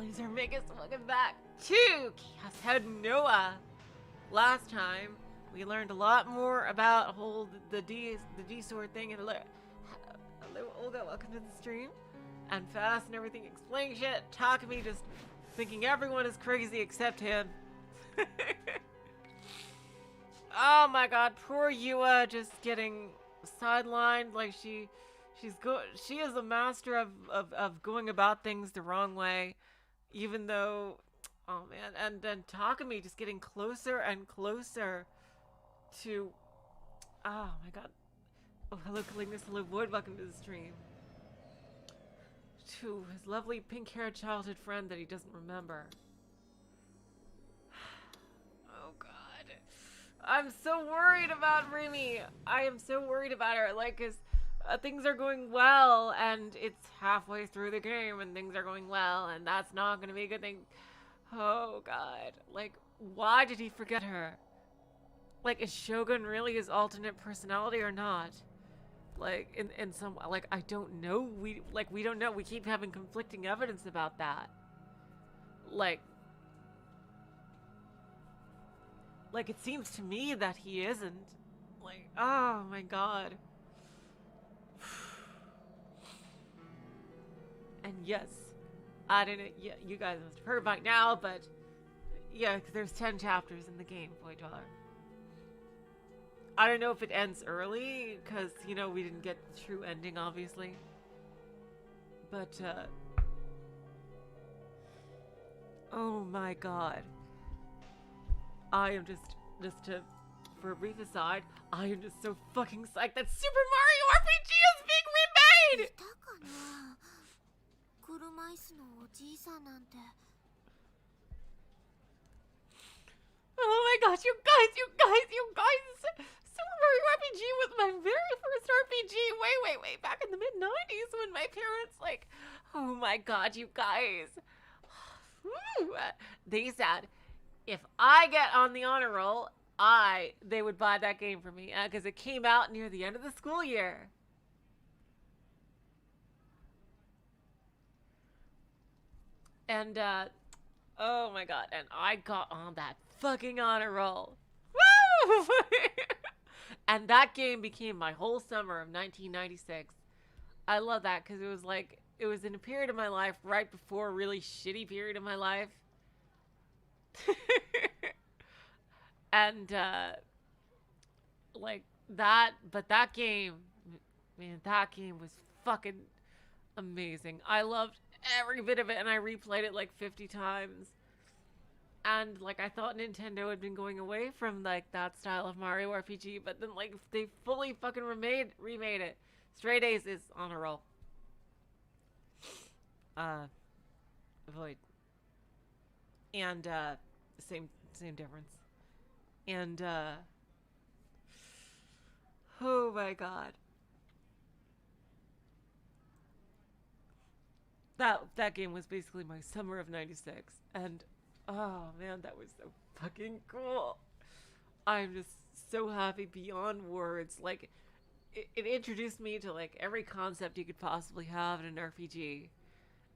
Boys are making us welcome back to Chaos Head NoaH. Last time we learned a lot more about the Detour thing, and hello Olga, welcome to the stream. And Fast and everything explaining shit. Takumi just thinking everyone is crazy except him. Oh my god, poor Yua just getting sidelined like she is a master of going about things the wrong way, even though, oh man, and then Takumi just getting closer and closer to, oh my god, oh hello Kalingus, hello Void, welcome to the stream, to his lovely pink-haired childhood friend that he doesn't remember. Oh god, I'm so worried about Remy. I am so worried about her, like, cause things are going well, and it's halfway through the game, and things are going well, and that's not gonna be a good thing. Oh god, like, why did he forget her? Like, is Shogun really his alternate personality or not? Like, in some, like, I don't know. We don't know. We keep having conflicting evidence about that. Like, it seems to me that he isn't. Like, oh my god. And yes, I don't know, yeah, you guys must have heard by now, but yeah, because there's 10 chapters in the game, Void Dweller. I don't know if it ends early, because, you know, we didn't get the true ending, obviously. But, oh my god. I am for a brief aside, I am just so fucking psyched that Super Mario RPG is being remade! Oh my gosh, you guys! Super Mario RPG was my very first RPG. Wait, back in the mid-90s when my parents, like, oh my god, you guys. They said, if I get on the honor roll, they would buy that game for me, because it came out near the end of the school year. And, oh my god, and I got on that fucking honor roll. Woo! And that game became my whole summer of 1996. I love that, because it was like, it was in a period of my life right before a really shitty period of my life. And, like, that game, man, that game was fucking amazing. I loved every bit of it, and I replayed it like 50 times. And, like, I thought Nintendo had been going away from, like, that style of Mario RPG, but then, like, they fully fucking remade it. Straight A's is on a roll. Void. And, same difference. And, oh my god. That game was basically my summer of 96, and oh man, that was so fucking cool. I'm just so happy beyond words. Like, it introduced me to, like, every concept you could possibly have in an RPG,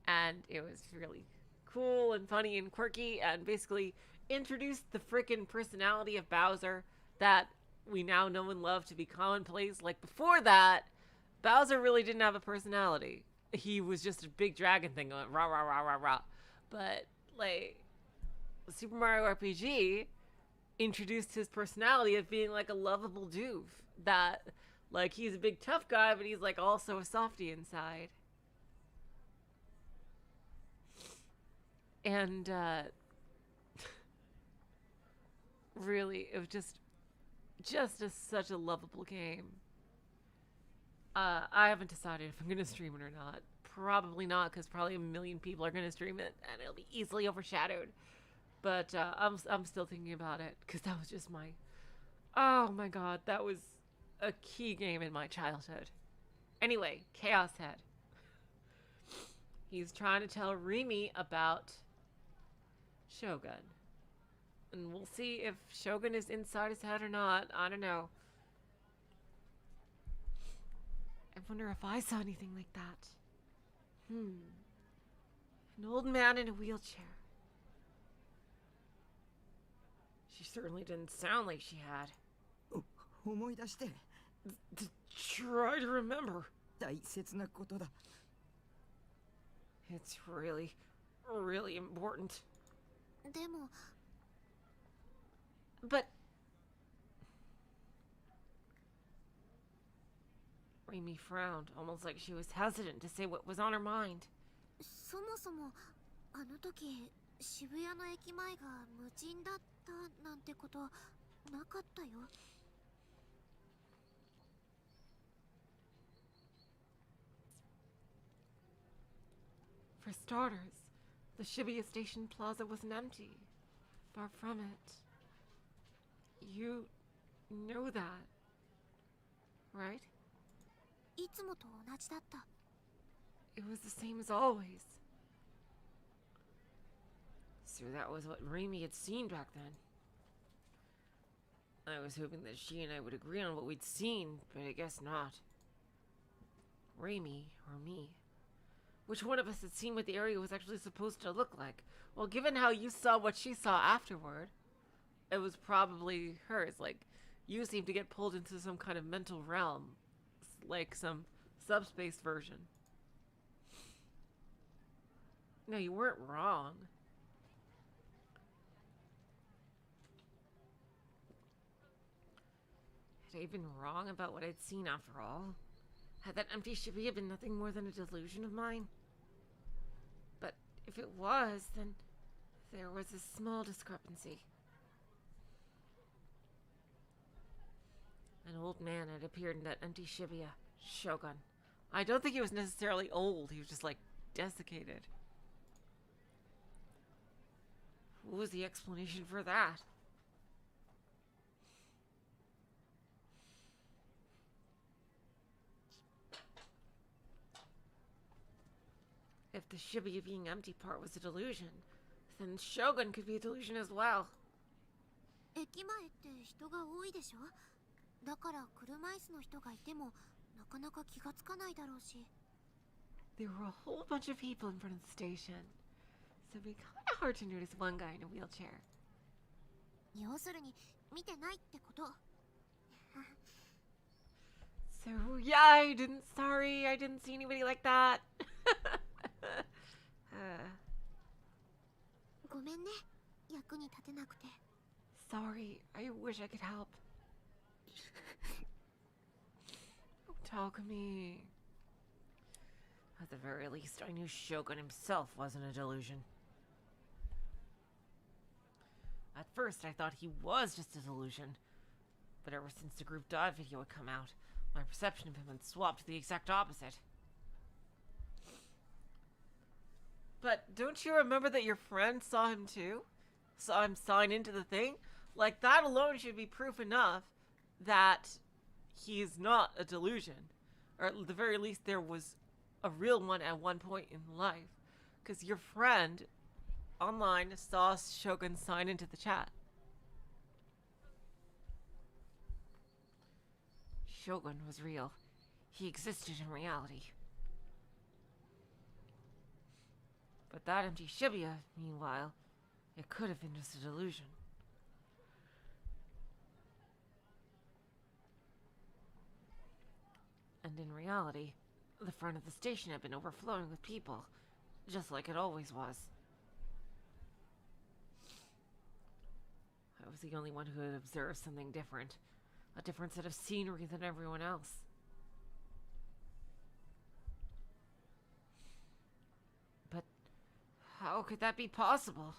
and it was really cool and funny and quirky, and basically introduced the frickin' personality of Bowser that we now know and love to be commonplace. Like, before that, Bowser really didn't have a personality. He was just a big dragon thing going rah rah rah rah rah. But, like, Super Mario RPG introduced his personality of being like a lovable doof. That, like, he's a big tough guy, but he's, like, also a softie inside. And, really, it was just such a lovable game. I haven't decided if I'm gonna stream it or not. Probably not, because probably a million people are gonna stream it, and it'll be easily overshadowed. But I'm still thinking about it, because that was just my, oh my god, that was a key game in my childhood. Anyway, Chaos Head. He's trying to tell Remy about Shogun, and we'll see if Shogun is inside his head or not. I don't know. I wonder if I saw anything like that. An old man in a wheelchair. She certainly didn't sound like she had. 思い出して。Try to remember. 大切なことだ。It's really, really important. でも But Remy frowned, almost like she was hesitant to say what was on her mind. そもそもあの時渋谷の駅前が無人だったなんてことなかったよ。For starters, the Shibuya Station Plaza wasn't empty. Far from it. You know that, right? いつもと同じだった。It was the same as always. So that was what Remy had seen back then. I was hoping that she and I would agree on what we'd seen, but I guess not. Remy, or me. Which one of us had seen what the area was actually supposed to look like? Well, given how you saw what she saw afterward, it was probably hers. Like, you seemed to get pulled into some kind of mental realm. Like some subspace version. No, you weren't wrong. Had I been wrong about what I'd seen after all? Had that empty Shibuya been nothing more than a delusion of mine? But if it was, then there was a small discrepancy. An old man had appeared in that empty Shibuya. Shogun. I don't think he was necessarily old. He was just, like, desiccated. What was the explanation for that? If the Shibuya being empty part was a delusion, then Shogun could be a delusion as well. 駅前って人が多いでしょ。だから車椅子の人がいてもなかなか気がつかないだろうし。There were a whole bunch of people in front of the station, so it'd be kind of hard to notice one guy in a wheelchair. 要するに見てないってこと。So yeah, sorry, I didn't see anybody like that. ごめんね、役に立てなくて。Sorry, I wish I could help. Takumi. At the very least, I knew Shogun himself wasn't a delusion. At first, I thought he was just a delusion. But ever since the group dive video had come out, my perception of him had swapped to the exact opposite. But don't you remember that your friend saw him too? Saw him sign into the thing? Like, that alone should be proof enough that he's not a delusion. Or at the very least, there was a real one at one point in life. Because your friend online saw Shogun sign into the chat. Shogun was real. He existed in reality. But that empty Shibuya, meanwhile, it could have been just a delusion. And in reality, the front of the station had been overflowing with people, just like it always was. I was the only one who had observed something different, a different set of scenery than everyone else. But how could that be possible?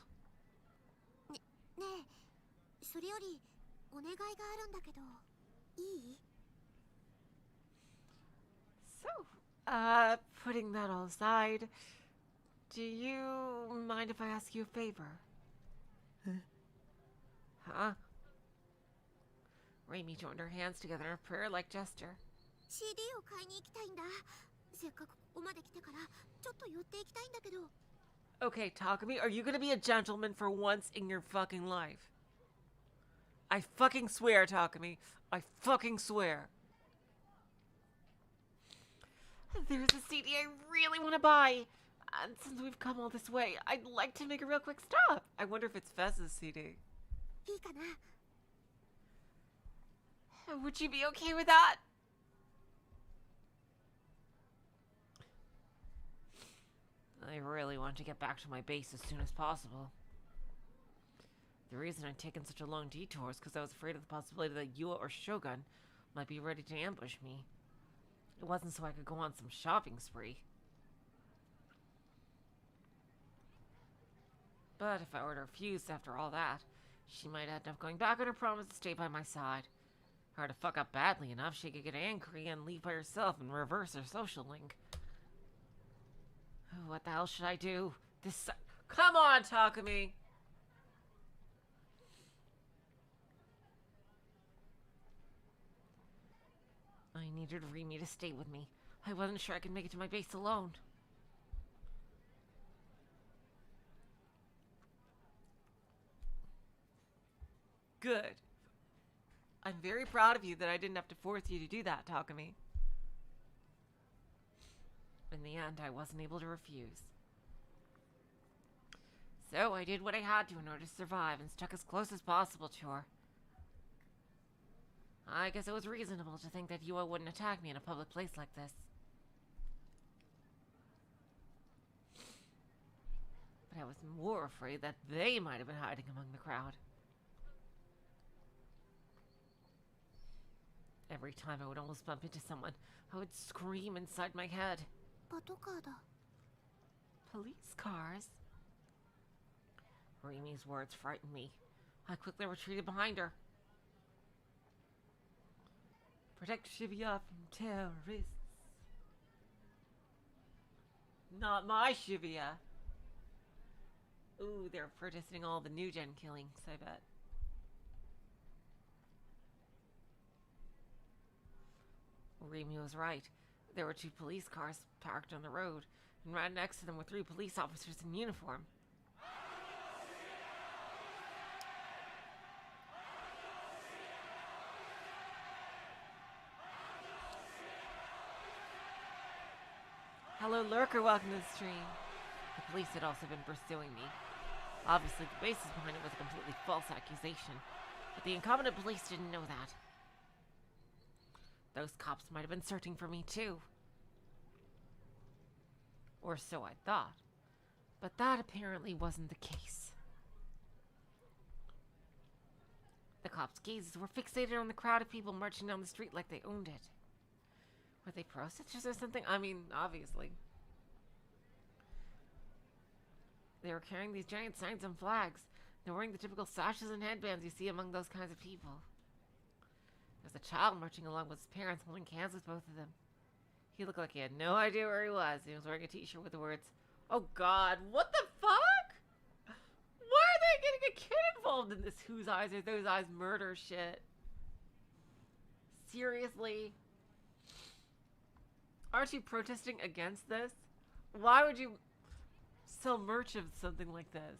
ねえ、それよりお願いがあるんだけど、いい？ So, putting that all aside, do you mind if I ask you a favor? Huh? Remy joined her hands together in a prayer-like gesture. CD を買いに行きたいんだ。せっかくここまで来てからちょっと寄っていきたいんだけど。Okay, Takumi, are you gonna be a gentleman for once in your fucking life? I fucking swear, Takumi. I fucking swear. There's a CD I really want to buy. And since we've come all this way, I'd like to make a real quick stop. I wonder if it's Fez's CD. いいかな？ Would you be okay with that? I really want to get back to my base as soon as possible. The reason I'd taken such a long detour is because I was afraid of the possibility that Yua or Shogun might be ready to ambush me. It wasn't so I could go on some shopping spree. But if I were to refuse after all that, she might end up going back on her promise to stay by my side. If I were to fuck up badly enough, she could get angry and leave by herself and reverse her social link. Oh, what the hell should I do? Come on, Takumi! I needed Remy to stay with me. I wasn't sure I could make it to my base alone. Good. I'm very proud of you that I didn't have to force you to do that, Takumi. In the end, I wasn't able to refuse. So I did what I had to in order to survive and stuck as close as possible to her. I guess it was reasonable to think that Yua wouldn't attack me in a public place like this. But I was more afraid that they might have been hiding among the crowd. Every time I would almost bump into someone, I would scream inside my head. パトカーだ。 Police cars? Remy's words frightened me. I quickly retreated behind her. Protect Shibuya from terrorists. Not my Shibuya. Ooh, they're protesting all the new gen killings, I bet. Remy was right. There were 2 police cars parked on the road, and right next to them were 3 police officers in uniform. Hello, Lurker, welcome to the stream. The police had also been pursuing me. Obviously, the basis behind it was a completely false accusation, but the incompetent police didn't know that. Those cops might have been searching for me, too. Or so I thought. But that apparently wasn't the case. The cops' gazes were fixated on the crowd of people marching down the street like they owned it. Were they protesters or something? I mean, obviously. They were carrying these giant signs and flags. They were wearing the typical sashes and headbands you see among those kinds of people. There was a child marching along with his parents, holding hands with both of them. He looked like he had no idea where he was. He was wearing a t-shirt with the words, "Oh God, what the fuck? Why are they getting a kid involved in this whose eyes are those eyes murder shit? Seriously? Aren't you protesting against this? Why would you sell merch of something like this?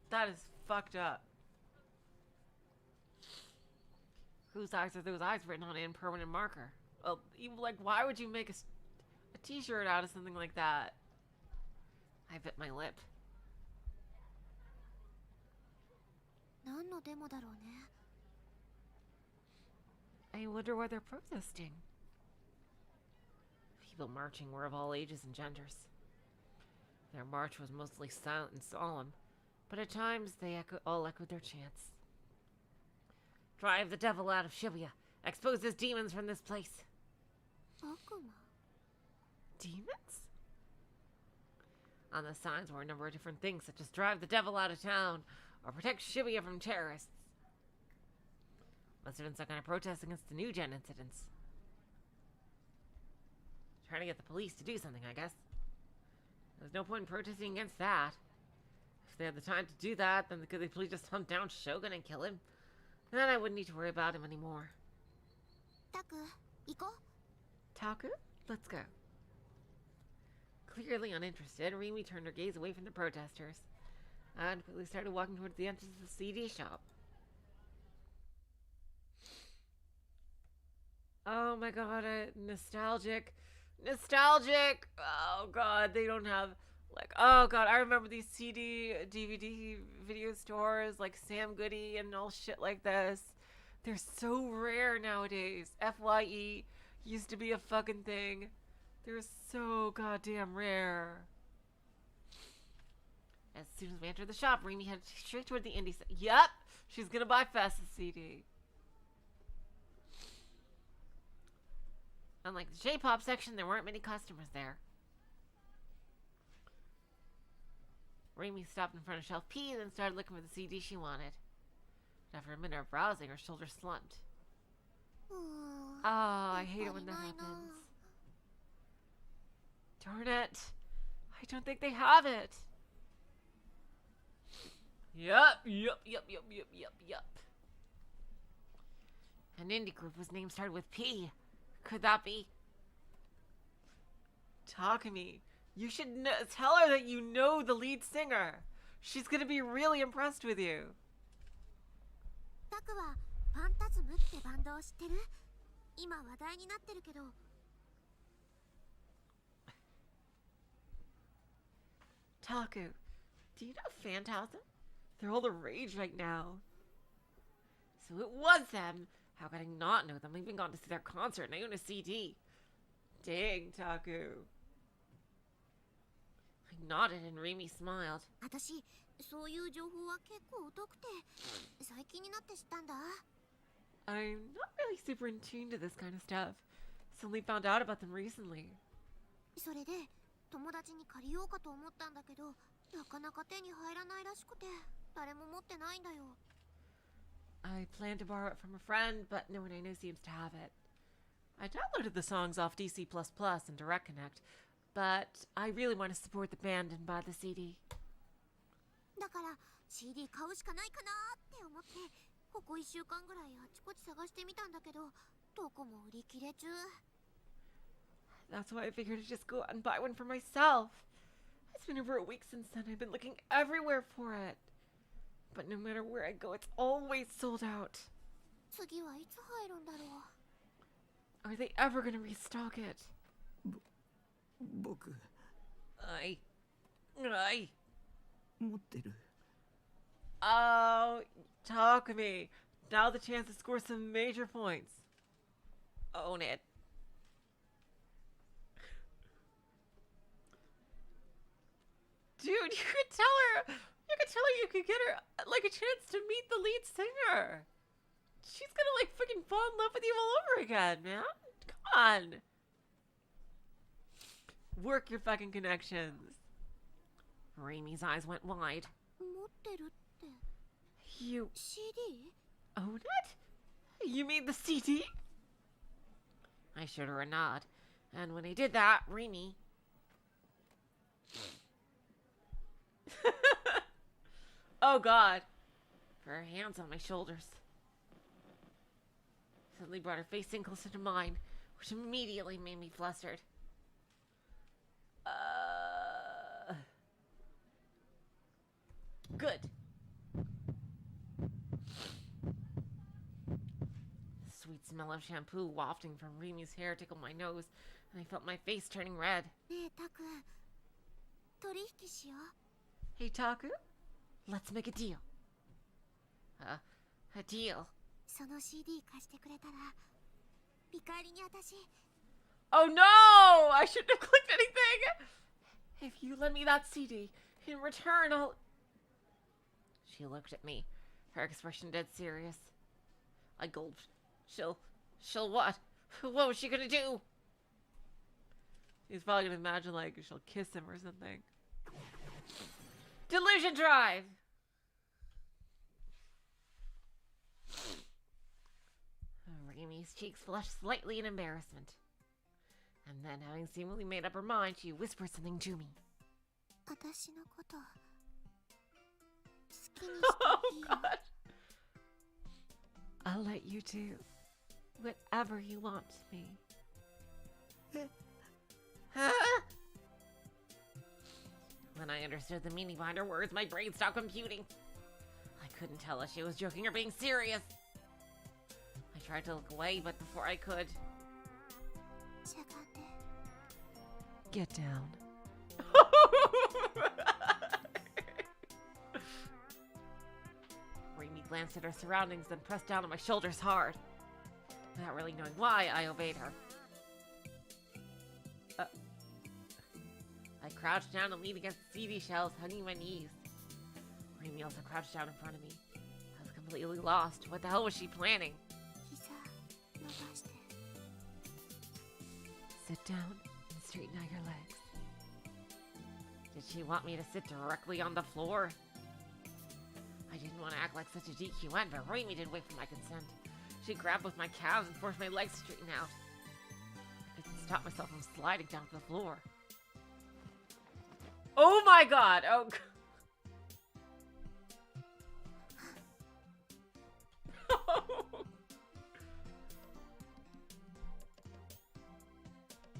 That is fucked up. Whose eyes are those eyes written on in permanent marker? Well, even like, why would you make a t-shirt out of something like that? I bit my lip. 何のデモだろうね。 I wonder why they're protesting. People marching were of all ages and genders. Their march was mostly silent and solemn, but at times they all echoed their chants. Drive the devil out of Shibuya. Expose his demons from this place. 悪魔？ Demons? On the signs were a number of different things, such as drive the devil out of town, or protect Shibuya from terrorists. Must have been some kind of protest against the new gen incidents. Trying to get the police to do something, I guess. There's no point in protesting against that. If they had the time to do that, then could they please just hunt down Shogun and kill him? Then I wouldn't need to worry about him anymore. タク、行こう。 Taku? Let's go. Clearly uninterested, Remy turned her gaze away from the protesters and quickly started walking towards the entrance of the CD shop. Oh my god, nostalgic. Nostalgic! Oh god, they don't have Like, oh god, I remember these CD, DVD video stores like Sam Goody and all shit like this. They're so rare nowadays. FYE used to be a fucking thing. They're so goddamn rare. As soon as we entered the shop, Remy headed straight toward the indie. Yep, she's gonna buy Fast's CD. Unlike the J-pop section, there weren't many customers there. Remy stopped in front of shelf P, then started looking for the CD she wanted. After a minute of browsing, her shoulders slumped. Oh, I hate it when that happens. Darn it. I don't think they have it. Yup. An indie group whose name started with P. Could that be? Takumi. You should tell her that you know the lead singer. She's gonna be really impressed with you. タクはファンタズムってバンドを知ってる？今話題になってるけど。Taku, do you know Phantasm? They're all the rage right now. So it was them. How could I not know them? I've even gone to see their concert and I own a CD. Dang, Taku. I nodded and Remy smiled. 私、そういう情報は結構疎くて、最近になって知ったんだ。I'm not really super in tune to this kind of stuff. Suddenly found out about them recently. それで、友達に借りようかと思ったんだけど、なかなか手に入らないらしくて、誰も持ってないんだよ。I planned to borrow it from a friend, but no one I know seems to have it. I downloaded the songs off DC++ and Direct Connect, but I really want to support the band and buy the CD. だから CD 買うしかないかなって思って、ここ1週間ぐらいあちこち探してみたんだけど、どこも売り切れ中。That's why I figured to just go out and buy one for myself. It's been over a week since then. I've been looking everywhere for it. But no matter where I go, it's always sold out. 次はいつ入るんだろう。Are they ever gonna restock it? 僕持ってる。 Oh, Takumi. Now the chance to score some major points. Own it. Dude, you could tell her you could get her like a chance to meet the lead singer. She's gonna like freaking fall in love with you all over again, man. Come on. Work your fucking connections. Remy's eyes went wide. 持ってるって。 You CD? own it? You mean the CD? I showed her a nod. And when I did that, Remy... Oh god. For her hands on my shoulders. Suddenly brought her face in closer to mine, which immediately made me flustered. Good. The sweet smell of shampoo wafting from Remy's hair tickled my nose, and I felt my face turning red. ねえ、タク、取引しよう。 Hey, Taku? Let's make a deal. A deal? その CD 貸してくれたら、見返りに私。 Oh no! I shouldn't have clicked anything! If you lend me that CD, in return I'll... She looked at me, her expression dead serious. I gulped. She'll what? What was she gonna do? He's probably gonna imagine like she'll kiss him or something. Delusion drive! Remy's cheeks flushed slightly in embarrassment. And then, having seemingly made up her mind, she whispered something to me. 私のこと好きにしていいよ。 God. I'll let you do whatever you want me. Huh? When I understood the meaning behind her words, my brain stopped computing. I couldn't tell if she was joking or being serious. I tried to look away, but before I could... しゃがんで。 Get down. Remy glanced at her surroundings, then pressed down on my shoulders hard. Without really knowing why, I obeyed her. I crouched down and leaned against the CD shelves, hugging my knees. Remy also crouched down in front of me. I was completely lost. What the hell was she planning? 膝伸ばして Sit down and straighten out your legs. Did she want me to sit directly on the floor? I didn't want to act like such a DQN, but Remy didn't wait for my consent. She grabbed both my calves and forced my legs to straighten out. I couldn't stop myself from sliding down to the floor. Oh my god! Oh god.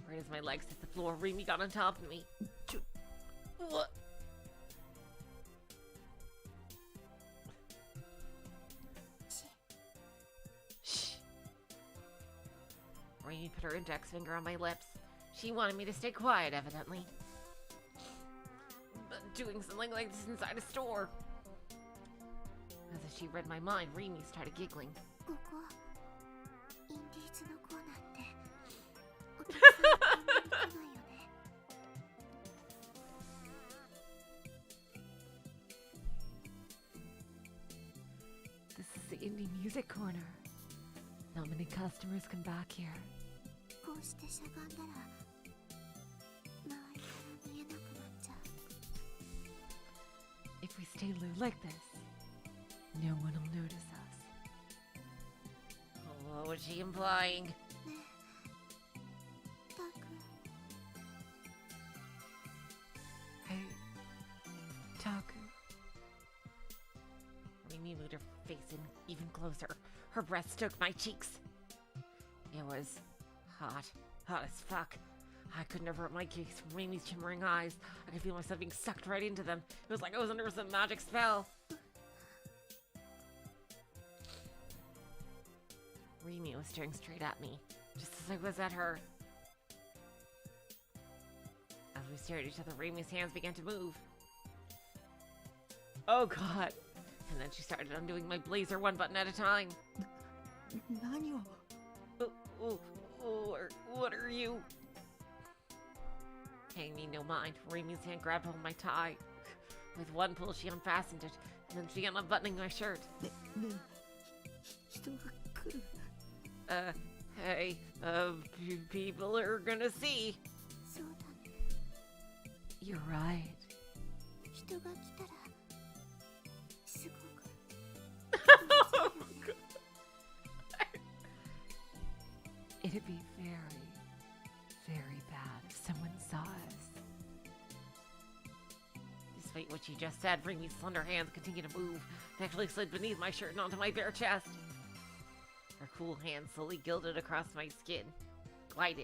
Right as my legs hit the floor, Remy got on top of me. What? Shh. Remy put her index finger on my lips. She wanted me to stay quiet, evidently. But doing something like this inside a store. As if she read my mind, Remy started giggling. ここインディーズのコーナーってお客さんあんまり来ないよね This is the indie music corner. Not many customers come back here. こうしてしゃがんだら周りから見えなくなっちゃう If we stay low like this, no one will notice us. What was she implying? ねえタク Hey, Taku. Remy moved her face in even closer. Her breath stoked my cheeks. It was hot as fuck. I couldn't avert my gaze from Remy's shimmering eyes. I could feel myself being sucked right into them. It was like I was under some magic spell. Remy was staring straight at me, just as I was at her. As we stared at each other, Remy's hands began to move. Oh god. And then she started undoing my blazer one button at a time. 何を What are you? Paying me no mind, Remy's hand grabbed hold of my tie. With one pull, she unfastened it, and then began unbuttoning my shirt. ねねえ人が来る Hey, people are gonna see. そうだね You're right. 人が来たらすごく It'd be very, very bad if someone saw us. Despite what you just said, Remy's slender hands continued to move. They actually slid beneath my shirt and onto my bare chest. Her cool hand slowly glided across my skin. What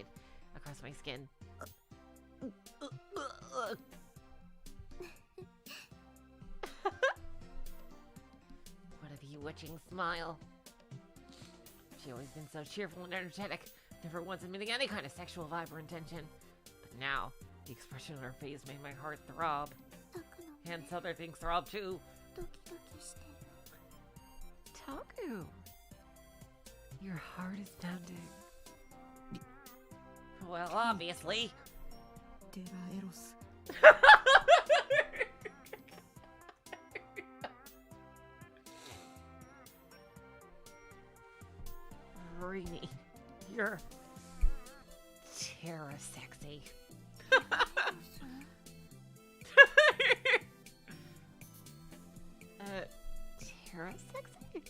a bewitching smile. She'd always been so cheerful and energetic, never once admitting any kind of sexual vibe or intention. But now, the expression on her face made my heart throb. タクの And other things throb too. ドキドキしてる Taku, your heart is pounding. Well, obviously. テラエロス Remy, you're terror sexy. Terror sexy?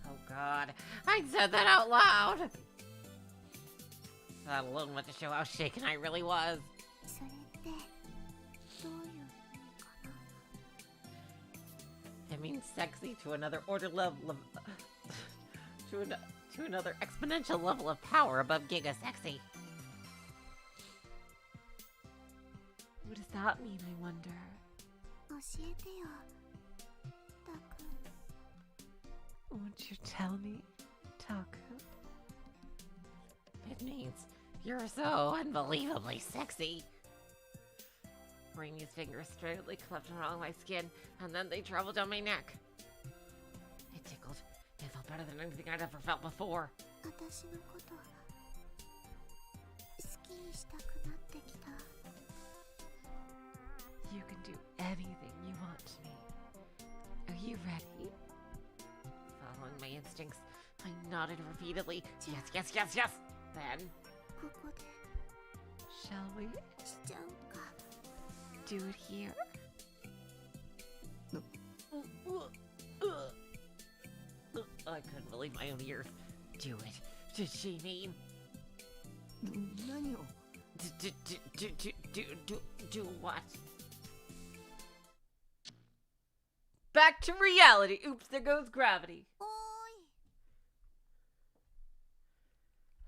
Oh god, I said that out loud! That alone went to show how shaken I really was. それってどういう意味かな It means sexy to another order level of... to another exponential level of power above Giga Sexy. What does that mean, I wonder? 教えてよタク Won't you tell me, Taku? It means you're so unbelievably sexy. Remy's fingers straightly cleft along my skin, and then they traveled down my neck. It tickled. It felt better than anything I'd ever felt before. 私のこと好きにしたくなってきた。 You can do anything you want to me. Are you ready? Following my instincts, I nodded repeatedly. Yes, yes, yes, yes! Then, ここで shall we しちゃうか。 do it here? No. I couldn't believe my own ears. Do it. Did she mean? 何を Do what? Back to reality. Oops, there goes gravity. おーい。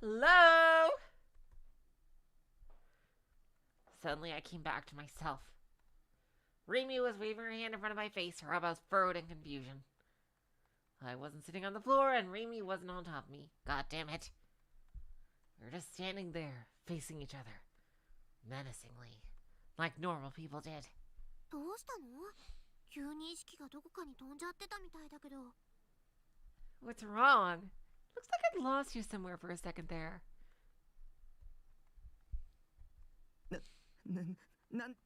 Hello? Suddenly, I came back to myself. Remy was waving her hand in front of my face, her eyebrows furrowed in confusion. I wasn't sitting on the floor, and Remy wasn't on top of me. God damn it. We were just standing there, facing each other. Menacingly. Like normal people did. どうしたの？急に意識がどこかに飛んじゃってたみたいだけど。 What's wrong? Looks like I'd lost you somewhere for a second there.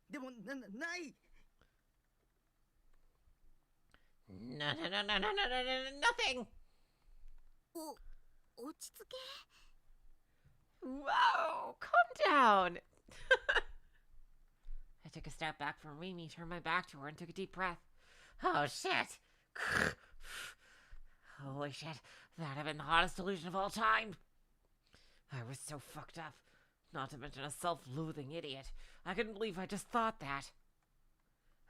でもない No, nothing. 落ち着け。 Whoa, calm down. I took a step back from Remy, turned my back to her, and took a deep breath. Oh, shit. Holy shit, that'd have been the hottest delusion of all time. I was so fucked up. Not to mention a self-loathing idiot. I couldn't believe I just thought that.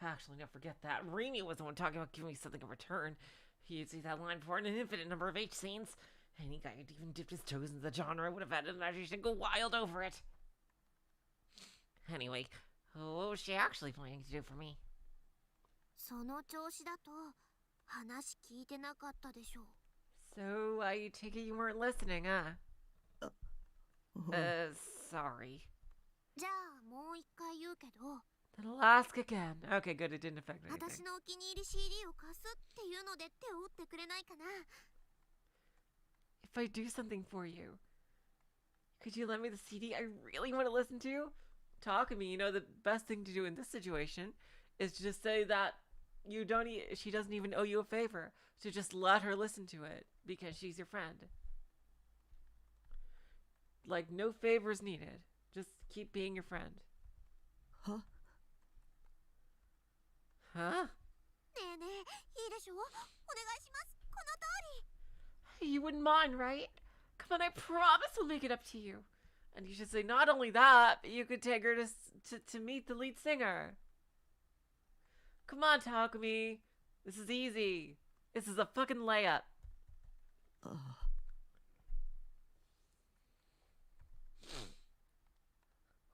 Actually, no, forget that. Remy was the one talking about giving me something in return. He used that line before in an infinite number of H scenes. Any guy who'd even dipped his toes in the genre would have had an imagination go wild over it. Anyway, what was she actually planning to do for me? その調子だと話聞いてなかったでしょ。 So, I take it you weren't listening, huh? Sorry. じゃあもう一回言うけど、 Then I'll ask again. Okay, good, it didn't affect 私 anything. のお気に入り CD を貸すっていうので手を打ってくれないかな。 If I do something for you, could you lend me the CD I really want to listen to? Takumi, you know, the best thing to do in this situation is to just say that she doesn't even owe you a favor. So just let her listen to it because she's your friend. Like, no favors needed. Just keep being your friend. は Huh? ねえねえ、いいでしょ？お願いします。この通り。 You wouldn't mind, right? Come on, I promise we'll make it up to you. And you should say not only that, but you could take her to meet the lead singer. Come on, Takumi. This is easy. This is a fucking layup. あ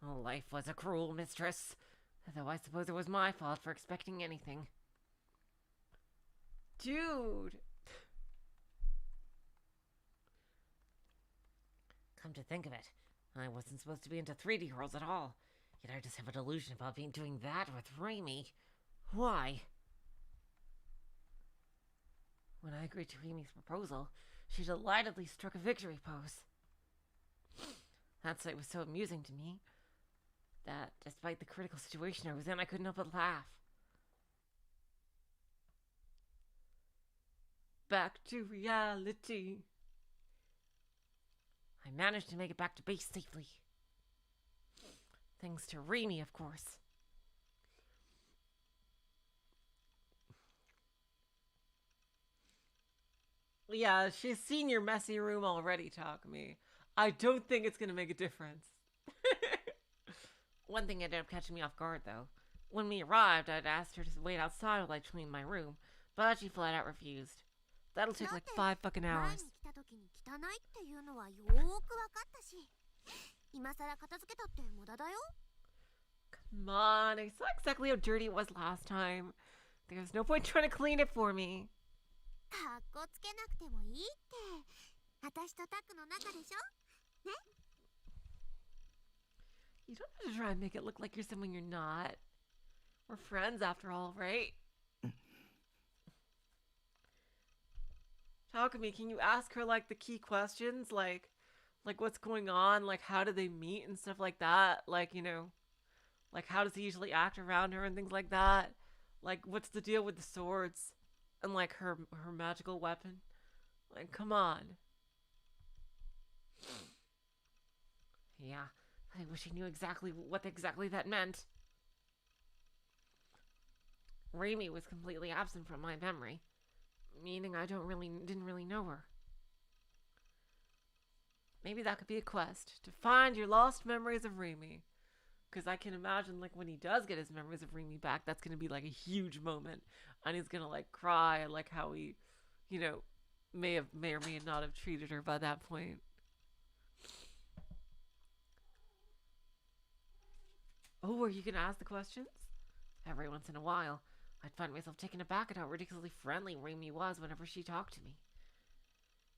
Oh, life was a cruel mistress. Though I suppose it was my fault for expecting anything. Dude. Come to think of it, I wasn't supposed to be into 3D girls at all. Yet I just have a delusion about doing that with Remy. Why? When I agreed to Remy's proposal, she delightedly struck a victory pose. That sight was so amusing to me that, despite the critical situation I was in, I couldn't help but laugh. Back to reality. I managed to make it back to base safely. Thanks to Remy, of course. Yeah, she's seen your messy room already, Takumi. I don't think it's gonna make a difference. One thing ended up catching me off guard, though. When we arrived, I'd asked her to wait outside while I cleaned my room, but she flat out refused. That'll take like 5 fucking 前 hours. に来た時に汚いっていうのはよーくわかったし、今さら片付けたって無駄だよ。 Come on, I saw exactly how dirty it was last time. There's no point trying to clean it for me. かっこつけなくてもいいって。私とタックの中でしょ？ね？ You don't have to try and make it look like you're someone you're not. We're friends after all, right? Takumi, can you ask her like the key questions? Like what's going on? Like how do they meet and stuff like that? Like, you know, like how does he usually act around her and things like that? Like what's the deal with the swords? And like her magical weapon? Like, come on. Yeah, I wish I knew exactly what exactly that meant. Remy was completely absent from my memory, meaning I didn't really know her. Maybe that could be a quest to find your lost memories of Remy. Because I can imagine, like, when he does get his memories of Remy back, that's going to be, like, a huge moment. And he's going to, like, cry at, like, how he, you know, may or may not have treated her by that point. Oh, are you going to ask the questions? Every once in a while, I'd find myself taken aback at how ridiculously friendly Remy was whenever she talked to me.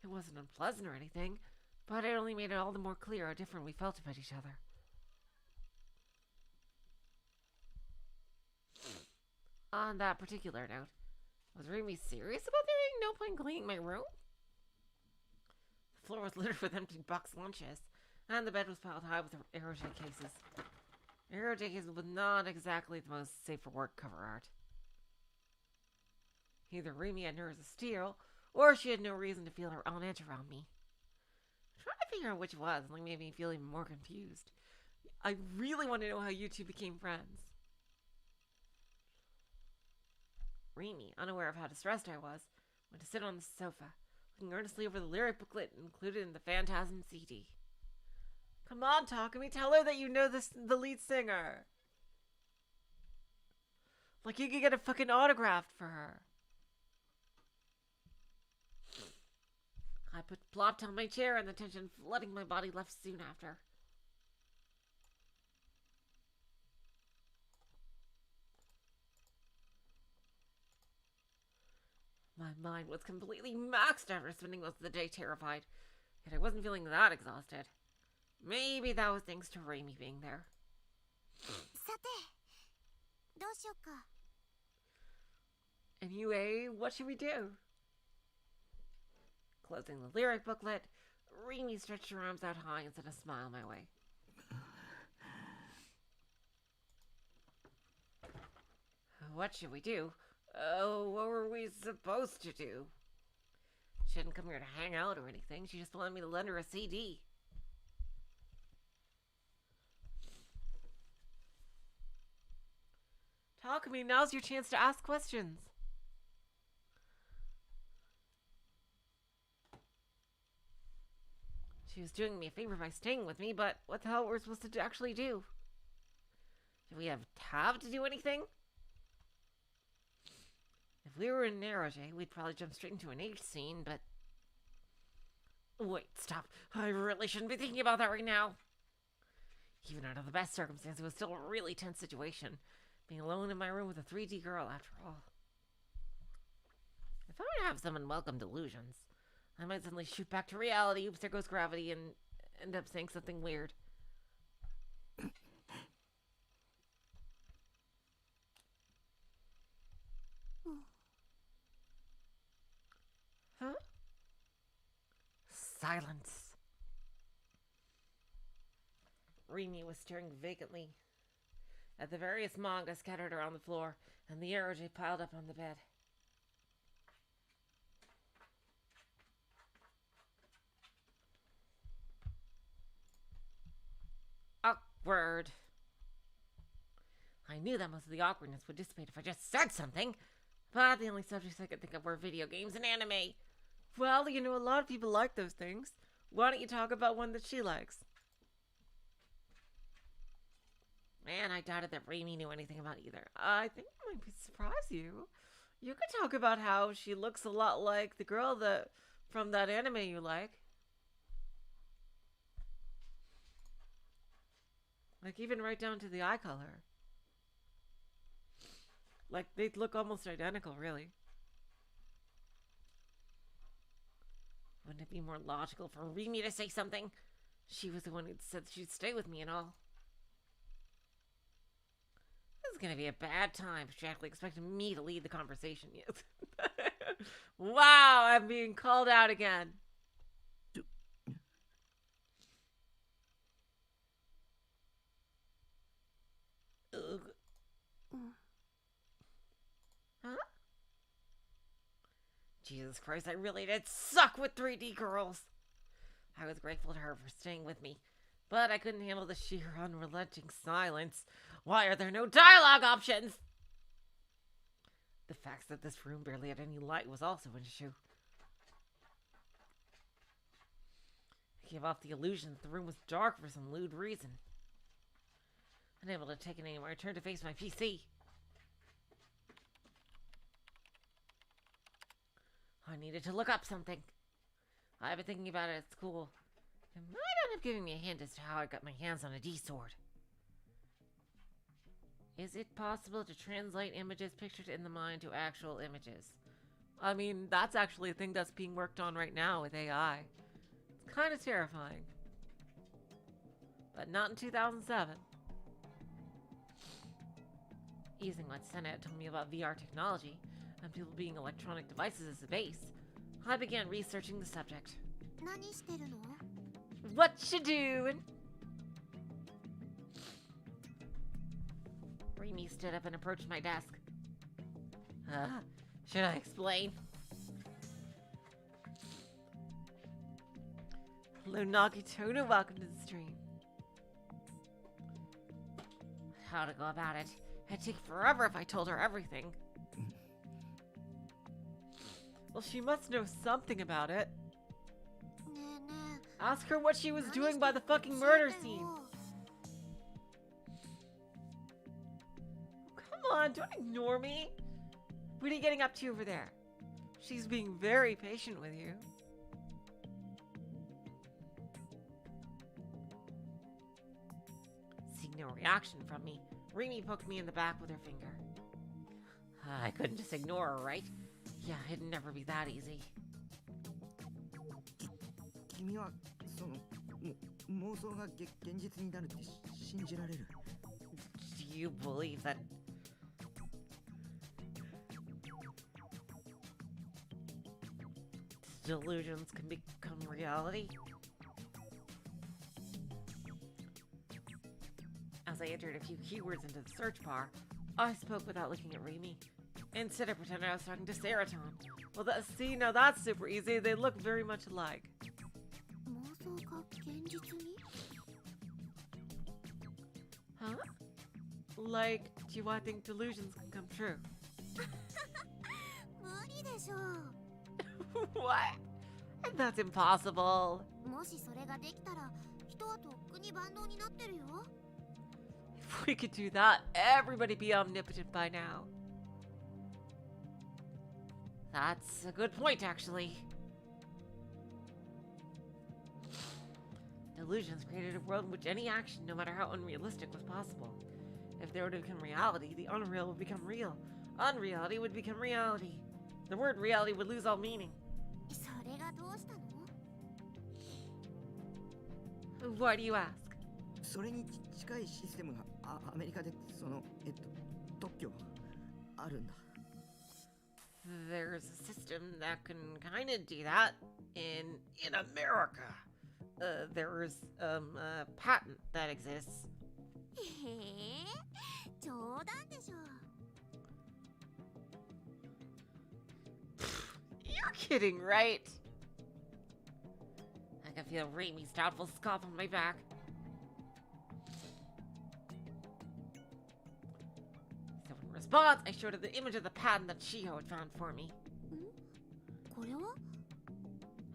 It wasn't unpleasant or anything, but it only made it all the more clear how different we felt about each other. On that particular note, was Remy serious about there being no point cleaning my room? The floor was littered with empty box lunches, and the bed was piled high with Aerojay cases. Aerojay cases was not exactly the most safe for work cover art. Either Remy had nerves of steel, or she had no reason to feel her on edge around me. I'm trying to figure out which it was, and made me feel even more confused. I really want to know how you two became friends. Remy, unaware of how distressed I was, went to sit on the sofa, looking earnestly over the lyric booklet included in the Phantasm CD. Come on, Takumi, tell her that you know the lead singer. Like you could get a fucking autograph for her. I plopped on my chair and the tension flooding my body left soon after. My mind was completely maxed after spending most of the day terrified, yet I wasn't feeling that exhausted. Maybe that was thanks to Remy being there. さて、どうしよっか。 Anyway, what should we do? Closing the lyric booklet, Remy stretched her arms out high and sent a smile my way. What should we do? Oh, what were we supposed to do? She didn't come here to hang out or anything. She just wanted me to lend her a CD. Takumi, now's your chance to ask questions. She was doing me a favor by staying with me, but what the hell were we supposed to actually do? Did we have to do anything? If we were in NoaH, we'd probably jump straight into an H scene, but... Wait, stop. I really shouldn't be thinking about that right now. Even under the best circumstances, it was still a really tense situation. Being alone in my room with a 3D girl, after all. If I were to have someone welcome Delusions, I might suddenly shoot back to reality, oops, there goes gravity, and end up saying something weird. Huh? Silence. Remy was staring vacantly at the various manga scattered around the floor and the Aerojay piled up on the bed. Awkward. I knew that most of the awkwardness would dissipate if I just said something, but the only subjects I could think of were video games and anime. Well, you know, a lot of people like those things. Why don't you talk about one that she likes? Man, I doubted that Remy knew anything about either. I think it might surprise you. You could talk about how she looks a lot like the girl from that anime you like. Like, even right down to the eye color. Like, they look almost identical, really. Wouldn't it be more logical for Remy to say something? She was the one who said she'd stay with me and all. This is gonna be a bad time if she actually expected me to lead the conversation. Wow, I'm being called out again. Ugh. Huh? Jesus Christ, I really did suck with 3D girls. I was grateful to her for staying with me, but I couldn't handle the sheer unrelenting silence. Why are there no dialogue options? The fact that this room barely had any light was also an issue. I gave off the illusion that the room was dark for some lewd reason. Unable to take it anymore, I turned to face my PC. I needed to look up something. I've been thinking about it at school. It might end up giving me a hint as to how I got my hands on a D-sword. Is it possible to translate images pictured in the mind to actual images? I mean, that's actually a thing that's being worked on right now with AI. It's kind of terrifying. But not in 2007. Using what Senate told me about VR technology and people being electronic devices as a base, I began researching the subject. 何してるの? What you doing? Remy stood up and approached my desk. Should I explain? Hello, Nagitono. Welcome to the stream. How to go about it? It'd take forever if I told her everything. Well, she must know something about it. ねえねえ Ask her what she was doing by the fucking murder scene. Come on, don't ignore me. What are you getting up to over there? She's being very patient with you. Seeing no reaction from me, Remy poked me in the back with her finger. I couldn't just ignore her, right? Yeah, it'd never be that easy. 君はその妄想が現実になるって信じられる? Do you believe that delusions can become reality? As I entered a few keywords into the search bar, I spoke without looking at Remy. Instead, I pretended I was talking to Seraton. Well, see, now that's super easy. They look very much alike. 妄想が現実に? Huh? Like, do you want to think delusions can come true? 無理でしょ What? That's impossible. もしそれができたら人はとっくに万能になってるよ If we could do that, everybody'd be omnipotent by now. That's a good point, actually. Delusions created a world in which any action, no matter how unrealistic, was possible. If they were to become reality, the unreal would become real. Unreality would become reality. The word reality would lose all meaning. それがどうしたの? Why do you ask? それに近いシステムがアメリカでその特許あるんだ. There's a system that can kind of do that in America. There's a patent that exists. へえ冗談でしょ You're kidding, right? I can feel Remy's doubtful scoff on my back. So in response, I showed her the image of the patent that Shiho had found for me. これは?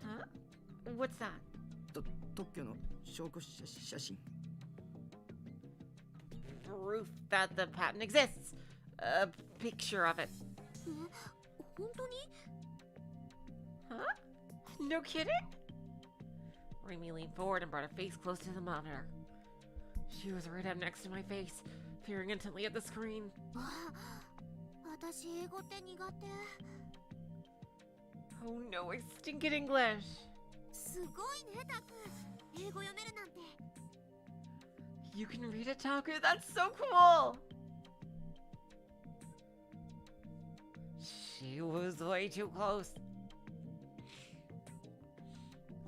Huh? What's that? 特許の証拠写真. Proof that the patent exists. A picture of it. え本当に? Huh? No kidding? Remy leaned forward and brought her face close to the monitor. She was right up next to my face, peering intently at the screen. 私英語って苦手 Oh no, I stink at English. すごいねタク英語読めるなんて You can read it, Taku? That's so cool! She was way too close.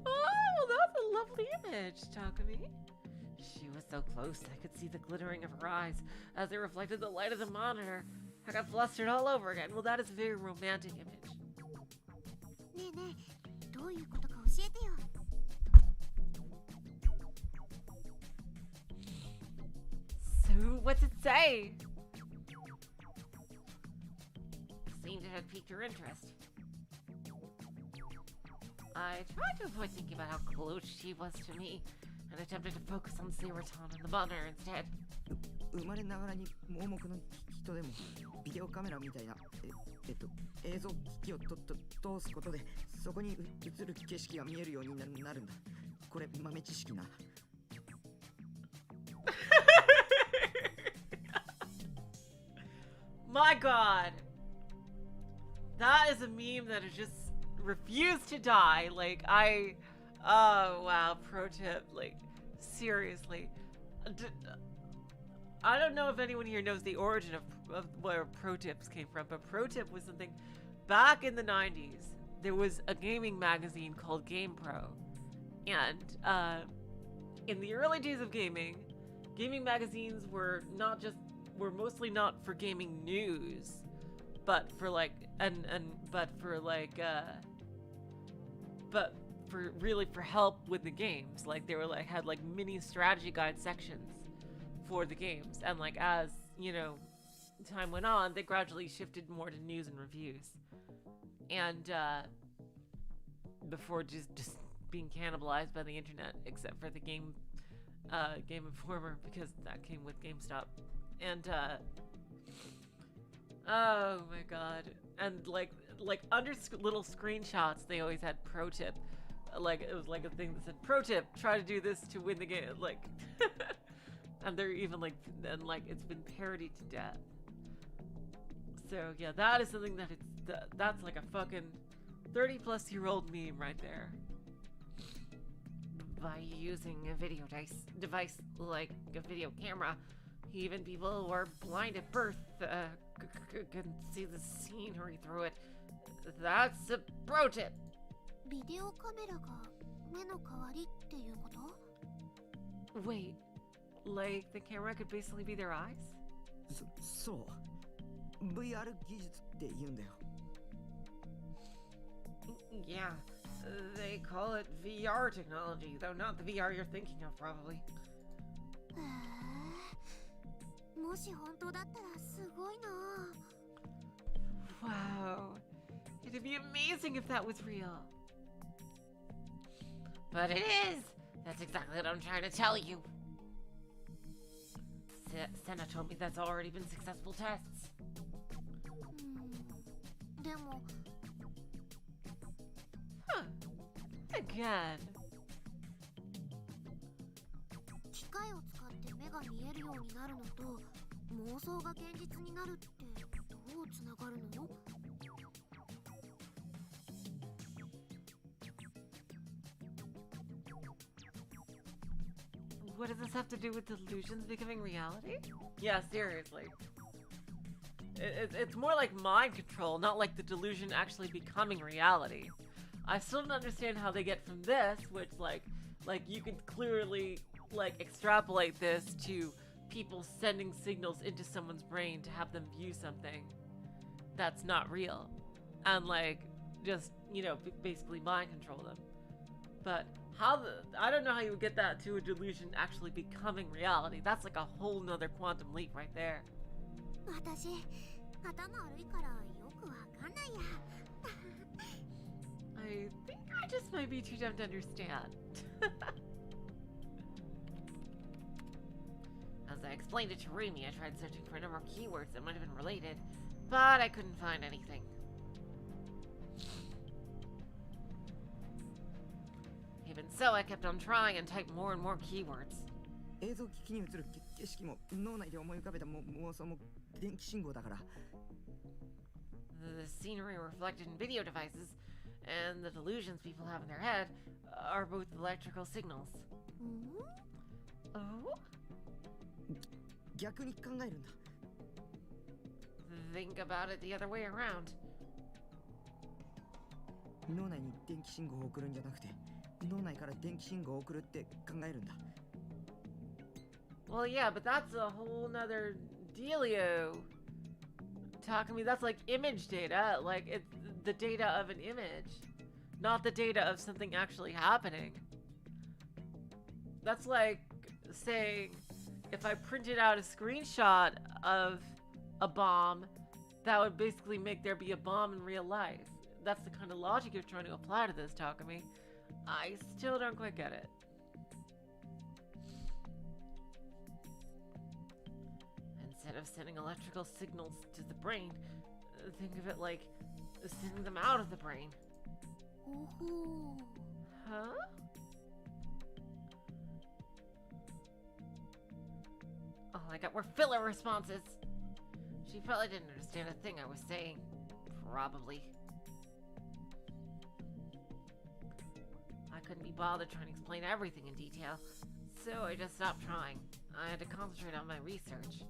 Oh, that's a lovely image, Takumi. She was so close I could see the glittering of her eyes as they reflected the light of the monitor. I got flustered all over again. Well, that is a very romantic image. ねえねえ、どういうことか教えてよ。So, what's it say? Seemed to have piqued her interest. I tried to avoid thinking about how close she was to me and attempted to focus on Seroton and the monitor instead. 生まれながらに盲目の人でもビデオカメラみたいな映像機器を通すことでそこに映る景色が見えるようになるんだ。これ豆知識な。My god. That is a meme that has just refused to die. Like, oh wow, pro tip. Like, seriously. I don't know if anyone here knows the origin of where pro tips came from, but pro tip was something back in the 90s. There was a gaming magazine called GamePro. And in the early days of gaming magazines were mostly not for gaming news, but for like for help with the games. Like they were like had like mini strategy guide sections for the games, and like as you know time went on, they gradually shifted more to news and reviews, and before just being cannibalized by the internet, except for the Game Informer, because that came with GameStop. And oh my god, and like under little screenshots they always had pro tip, like it was like a thing that said pro tip, try to do this to win the game, like and they're even like, and like it's been parodied to death. So yeah, that is something that that's like a fucking 30-plus-year-old meme right there. By using a video device like a video camera, even people who are blind at birth can see the scenery through it. That's a pro tip. ビデオカメラが目の代わりっていうこと？ Wait, like the camera could basically be their eyes? そう。VR 技術って言うんだよ。Yeah, they call it VR technology, though not the VR you're thinking of, probably. へえ。もし本当だったらすごいな。Wow, it'd be amazing if that was real. But it is! That's exactly what I'm trying to tell you. Senna told me that's already been successful tests. でも。Huh. Again. 機械を使って目が見えるようになるのと妄想が現実になるってどうつながるの？ What does this have to do with delusions becoming reality? Yeah, seriously. It's more like mind control, not like the delusion actually becoming reality. I still don't understand how they get from this, which like you could clearly like extrapolate this to people sending signals into someone's brain to have them view something that's not real, and like just, you know, basically mind control them. But I don't know how you would get that to a delusion actually becoming reality. That's like a whole nother quantum leap right there. 私、頭悪いからよくわかんないや。I think I just might be too dumb to understand. As I explained it to Remy, I tried searching for a number of keywords that might have been related, but I couldn't find anything. Even so, I kept on trying and typed more and more keywords. 映像機器に映る景色も脳内で思い浮かべた妄想も電気信号だから。The scenery reflected in video devices and the delusions people have in their head are both electrical signals. Oh? 逆に考えるんだ。 Think about it the other way around. 脳内に電気信号を送るんじゃなくて脳内から電気信号を送るって考えるんだ。 Well, yeah, but that's a whole nother dealio. Takumi, that's like image data. Like, it's the data of an image, not the data of something actually happening. That's like saying if I printed out a screenshot of a bomb, that would basically make there be a bomb in real life. That's the kind of logic you're trying to apply to this, Takumi. I still don't quite get it. Instead of sending electrical signals to the brain, think of it like sending them out of the brain. Ooh. Huh? All I got were filler responses. She probably didn't understand a thing I was saying. Probably. I couldn't be bothered trying to explain everything in detail, so I just stopped trying. I had to concentrate on my research.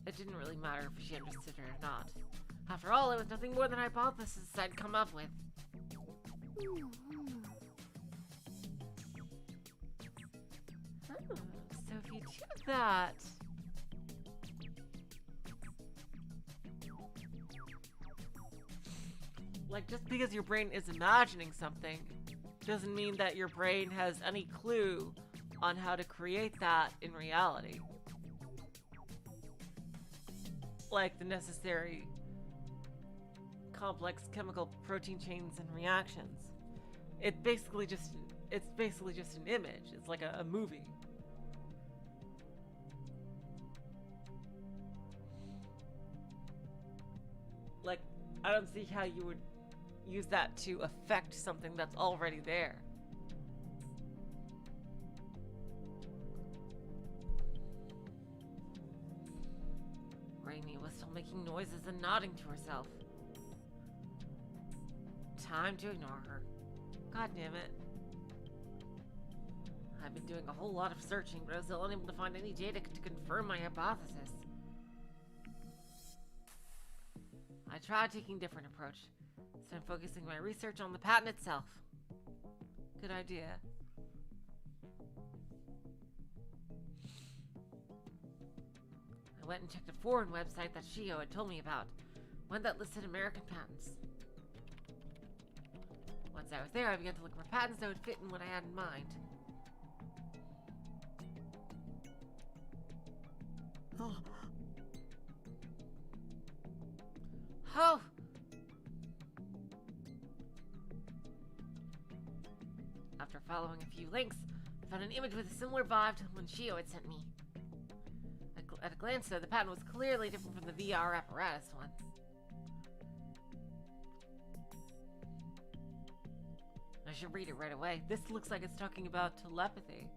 It didn't really matter if she understood it or not. After all, it was nothing more than a hypothesis I'd come up with. So if you do that... Like, just because your brain is imagining something doesn't mean that your brain has any clue on how to create that in reality. Like the necessary complex chemical protein chains and reactions. It's basically just an image. It's like a movie. Like, I don't see how you would use that to affect something that's already there. Remy was still making noises and nodding to herself. Time to ignore her. God damn it. I've been doing a whole lot of searching, but I was still unable to find any data to confirm my hypothesis. I tried taking a different approach, instead of focusing my research on the patent itself. Good idea. I went and checked a foreign website that Shio had told me about, one that listed American patents. Once I was there, I began to look for patents that would fit in what I had in mind. Oh! After following a few links, I found an image with a similar vibe to the one Shio had sent me. At a glance, though, the patent was clearly different from the VR apparatus one. I should read it right away. This looks like it's talking about telepathy.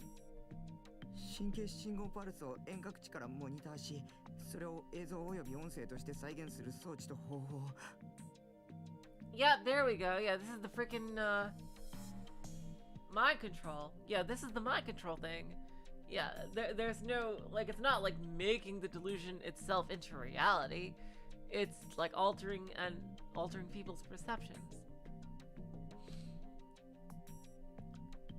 神経信号パルスを遠隔地からモニターし、それを映像および音声として再現する装置と方法。Yeah, there we go. Yeah, this is the freaking mind control. Yeah, this is the mind control thing. Yeah, there's no, like, it's not like making the delusion itself into reality. It's like altering people's perceptions.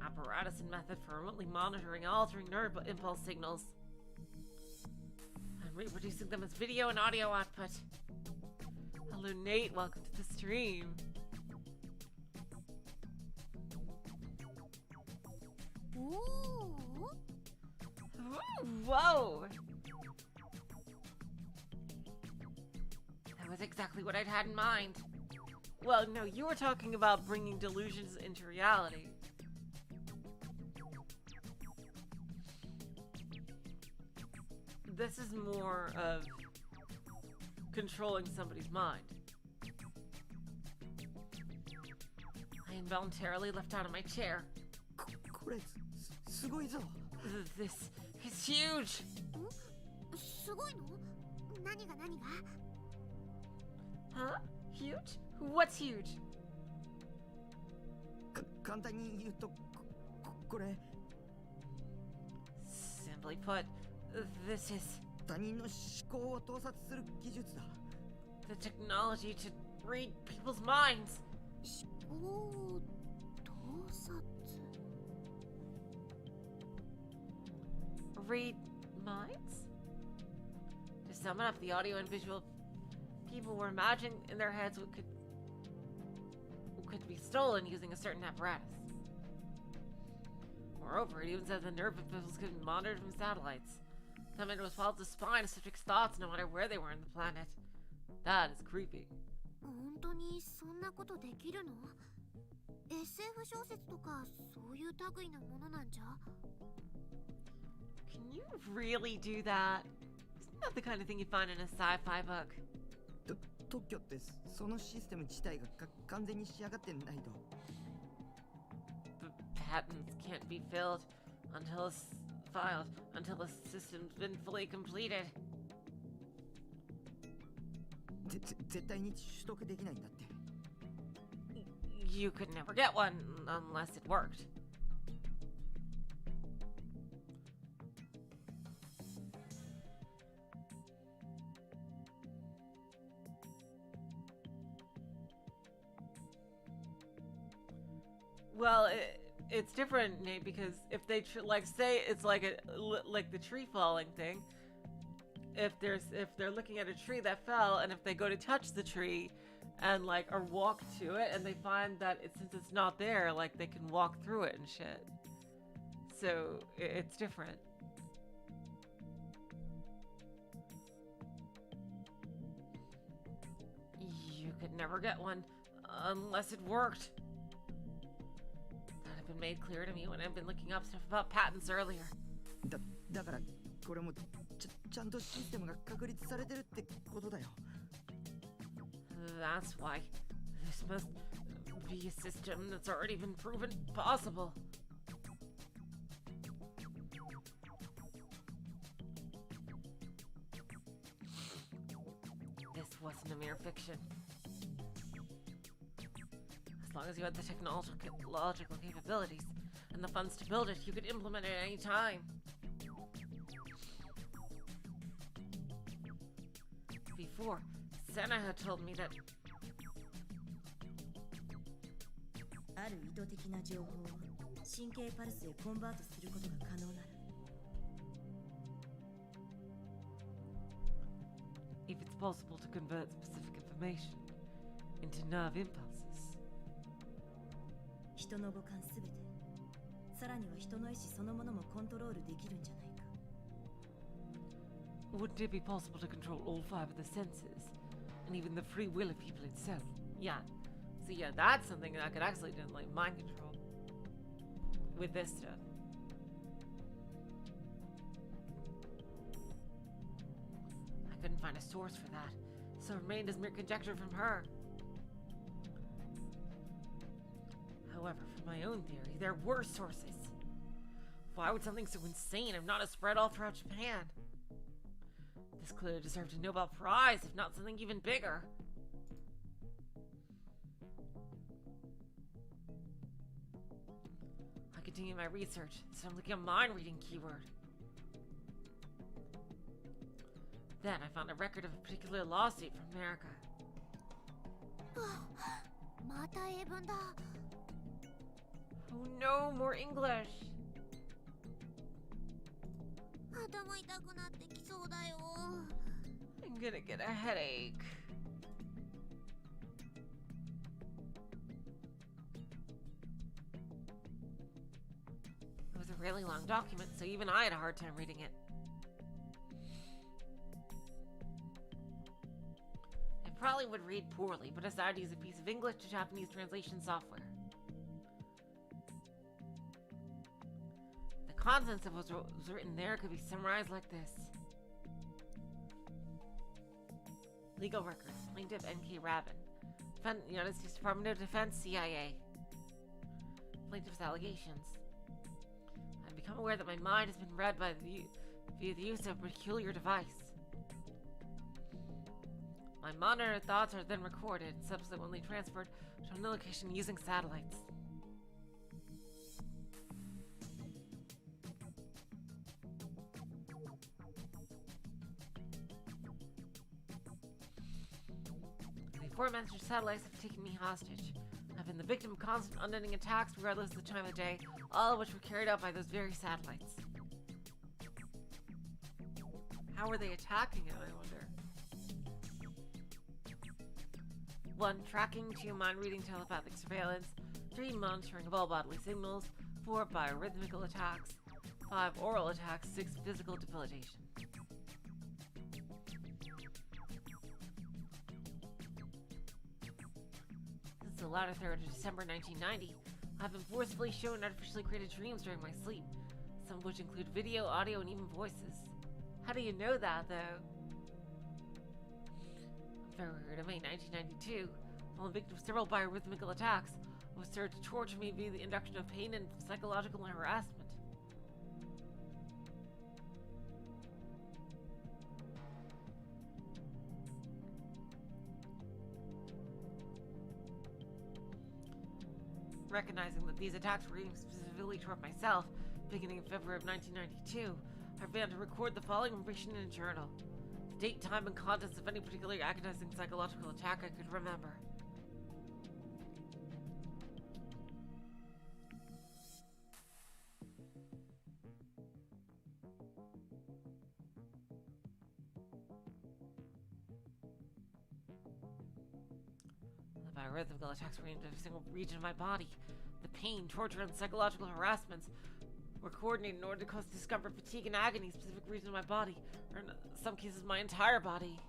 Apparatus and method for remotely monitoring and altering nerve impulse signals and reproducing them as video and audio output. Hello, Nate. Welcome to the stream. Ooh. Whoa! That was exactly what I'd had in mind. Well, no, you were talking about bringing delusions into reality. This is more of controlling somebody's mind. I involuntarily left out of my chair. これすごいぞ。 This is huge! すごいの？何が？ Huh? Huge? What's huge? 簡単に言うとこれ。Simply put, this is 他人の思考を盗撮する技術だ。 the technology to read people's minds. 思考を盗撮。 Read minds? To sum it up, the audio and visual people were imagining in their heads what could be stolen using a certain apparatus. Moreover, it even said the nerve impulses could be monitored from satellites. That meant it was possible to spy on a subject's thoughts no matter where they were on the planet. That is creepy. 本当にそんなことできるの？ SF 小説とかそういう類のものなんじゃ？ Can you really do that? Isn't that the kind of thing you find in a sci-fi book? 特許ってそのシステム自体が完全に仕上がってないと。 The patents can't be filed until the system's been fully completed. 絶対に取得できないんだって。 You could never get one unless it worked. Well, it's different, Nate, because if they like say it's like the tree falling thing. If they're looking at a tree that fell, and if they go to touch the tree, and like or walk to it, and they find that since it's not there, like they can walk through it and shit. So it's different. You could never get one unless it worked. That had been made clear to me when I've been looking up stuff about patents earlier. だからこれもちゃんとシステムが確立されてるってことだよ。 That's why this must be a system that's already been proven possible. This wasn't a mere fiction. As long as you had the technological capabilities and the funds to build it, you could implement it at any time. Before, Senna had told me that ある意図的な情報を神経パルスへコンバートすることが可能なら if it's possible to convert specific information into nerve impulses. 人の五感すべて、さらには人の意志そのものもコントロールできるんじゃないか。 Wouldn't it be possible to control all five of the senses, and even the free will of people itself? Yeah. So yeah, that's something that could actually do like mind control with this stuff. I couldn't find a source for that, so it remained as mere conjecture from her. However, for my own theory, there were sources. Why would something so insane have not spread all throughout Japan? This clearly deserved a Nobel Prize, if not something even bigger. I continued my research, so I'm looking at mind-reading keyword. Then I found a record of a particular lawsuit from America. また英文だ。 Oh no, more English! 頭痛くなってきそうだよ。 I'm gonna get a headache. It was a really long document, so even I had a hard time reading it. I probably would read poorly, but I decided to use a piece of English to Japanese translation software. The contents of what was written there could be summarized like this. Legal records, plaintiff N.K. Rabin, United States Department of Defense, CIA. Plaintiff's allegations. I've become aware that my mind has been read via the use of a peculiar device. My monitored thoughts are then recorded, subsequently transferred to another location using satellites. aforementioned satellites have taken me hostage. I've been the victim of constant unending attacks regardless of the time of day, all of which were carried out by those very satellites. How were they attacking it, I wonder? 1. Tracking. 2. Mind-reading, telepathic surveillance. 3. Monitoring of all bodily signals. 4. Biorhythmical attacks. 5. Oral attacks. 6. Physical debilitation. Since the latter third of December 1990, I've been forcefully shown artificially created dreams during my sleep, some of which include video, audio, and even voices. How do you know that, though? On February to May 1992, while victim of several biorhythmical attacks, was served to torture me via the induction of pain and psychological harassment. Recognizing that these attacks were aimed specifically toward myself, beginning in February of 1992, I began to record the following information in a journal. The date, time, and contents of any particularly agonizing psychological attack I could remember. The biorhythmical attacks were aimed at a single region of my body. The pain, torture, and psychological harassments were coordinated in order to cause discomfort, fatigue, and agony in specific regions of my body, or in some cases, my entire body.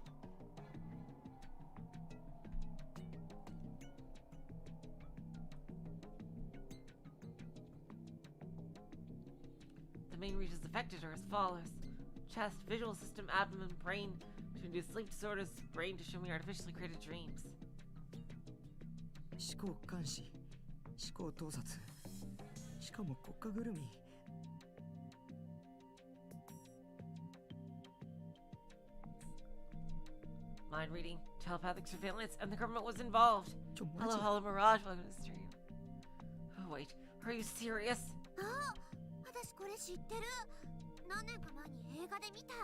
The main regions affected are as follows: chest, visual system, abdomen, brain, to induce sleep disorders, brain to show me artificially created dreams. 思考監視、思考盗撮、しかも国家ぐるみ。Mind reading, telepathic surveillance, and the government was involved. Hello, hello, Mirage, welcome to the stream. Oh, wait, are you serious? あ、私これ知ってる。何年か前に映画で見た。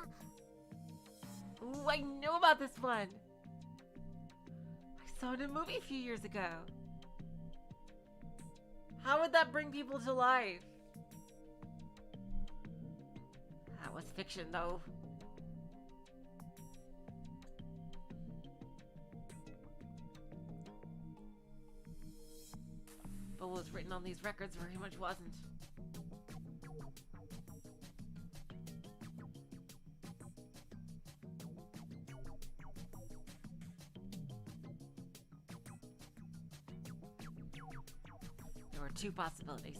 Ooh, I know about this one. I saw it in a movie a few years ago. How would that bring people to life? That was fiction, though. But what was written on these records very much wasn't. There were two possibilities.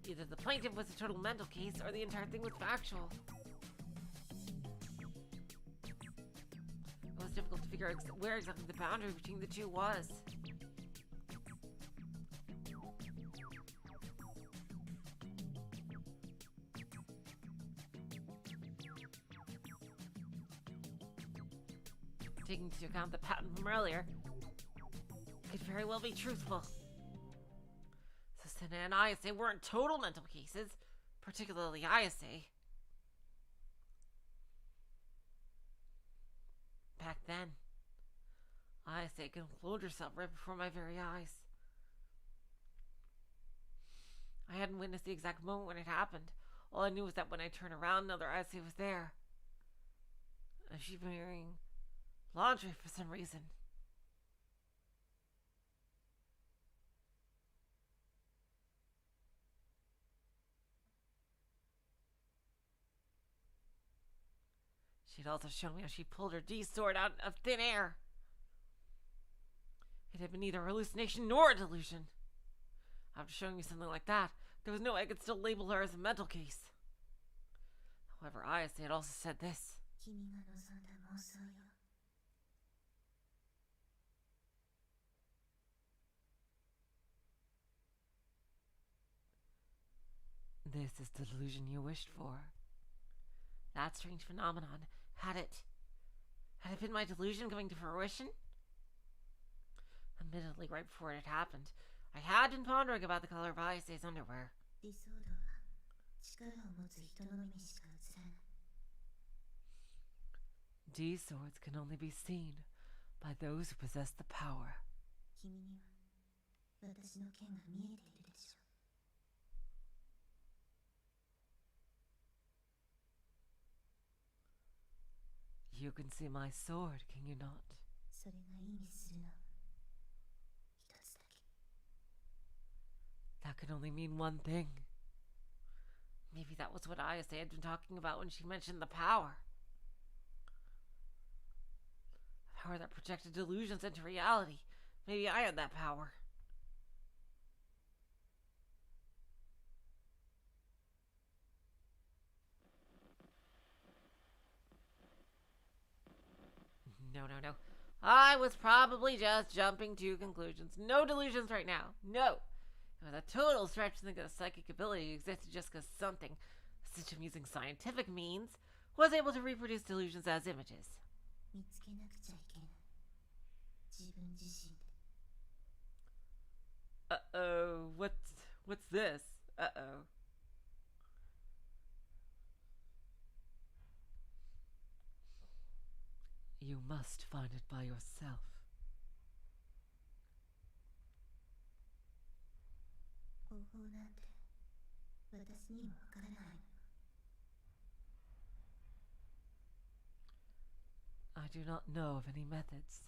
Either the plaintiff was a total mental case, or the entire thing was factual. It was difficult to figure out where exactly the boundary between the two was. Taking into account the pattern from earlier, it could very well be truthful. So Senna and ISA weren't total mental cases, particularly ISA. Back then, ISA could implode herself right before my very eyes. I hadn't witnessed the exact moment when it happened. All I knew was that when I turned around, another ISA was there. And she'd been wearing laundry for some reason. She'd also shown me how she pulled her D-sword out of thin air. It had been neither a hallucination nor a delusion. After showing me something like that, there was no way I could still label her as a mental case. However, ISA had also said this. This is the delusion you wished for. That strange phenomenon, had it been my delusion coming to fruition? Admittedly, right before it had happened, I had been pondering about the color of ISA's underwear. D-swords can only be seen by those who possess the power. 君には私の剣が見えているでしょう。 You can see my sword, can you not? それが意味するのは一つだけ。 That can only mean one thing. Maybe that was what Ayase had been talking about when she mentioned the power. Power that projected delusions into reality. Maybe I had that power. No. I was probably just jumping to conclusions. No delusions right now. No. It was a total stretch to think that a psychic ability existed just because something, a system using scientific means, was able to reproduce delusions as images. 見つけなくちゃいけない。自分自身で。 Uh-oh. What's this? Uh-oh. You must find it by yourself. 方法なんて私にもわからない。 I do not know of any methods.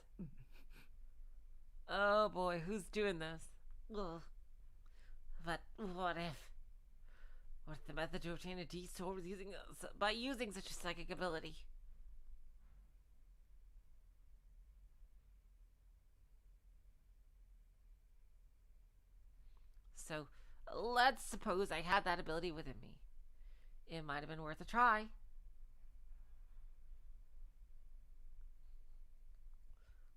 Oh boy, who's doing this? Ugh. But what if? What if the method to obtain a Detour was by using such a psychic ability? So, let's suppose I had that ability within me. It might have been worth a try.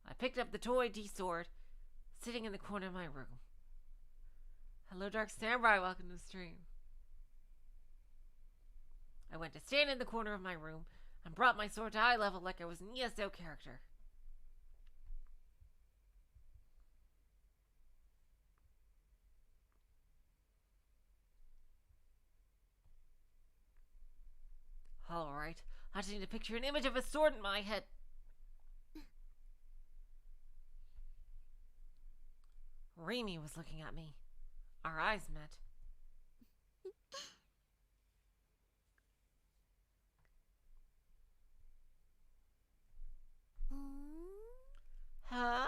I picked up the toy D-sword, sitting in the corner of my room. Hello, Dark Samurai, welcome to the stream. I went to stand in the corner of my room and brought my sword to eye level like I was an ESO character. Alright, I just need to picture an image of a sword in my head. Remy was looking at me. Our eyes met. Huh?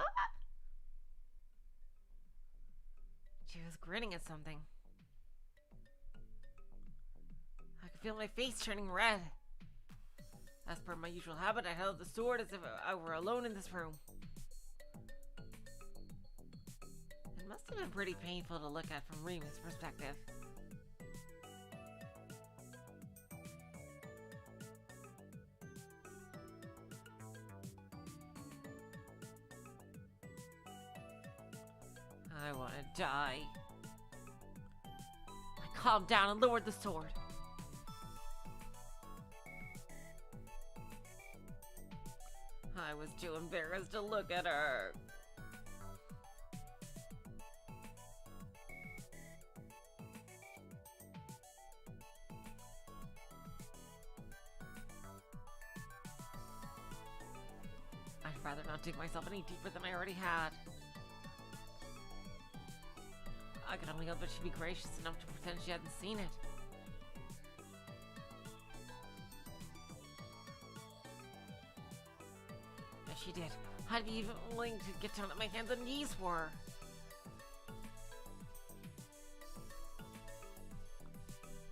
She was grinning at something. I could feel my face turning red. As per my usual habit, I held the sword as if I were alone in this room. It must have been pretty painful to look at from Remy's perspective. I want to die. I calmed down and lowered the sword. I was too embarrassed to look at her. I'd rather not dig myself any deeper than I already had. I could only hope that she'd be gracious enough to pretend she hadn't seen it. Yes, she did. I'd be even willing to get down on my hands and knees for her.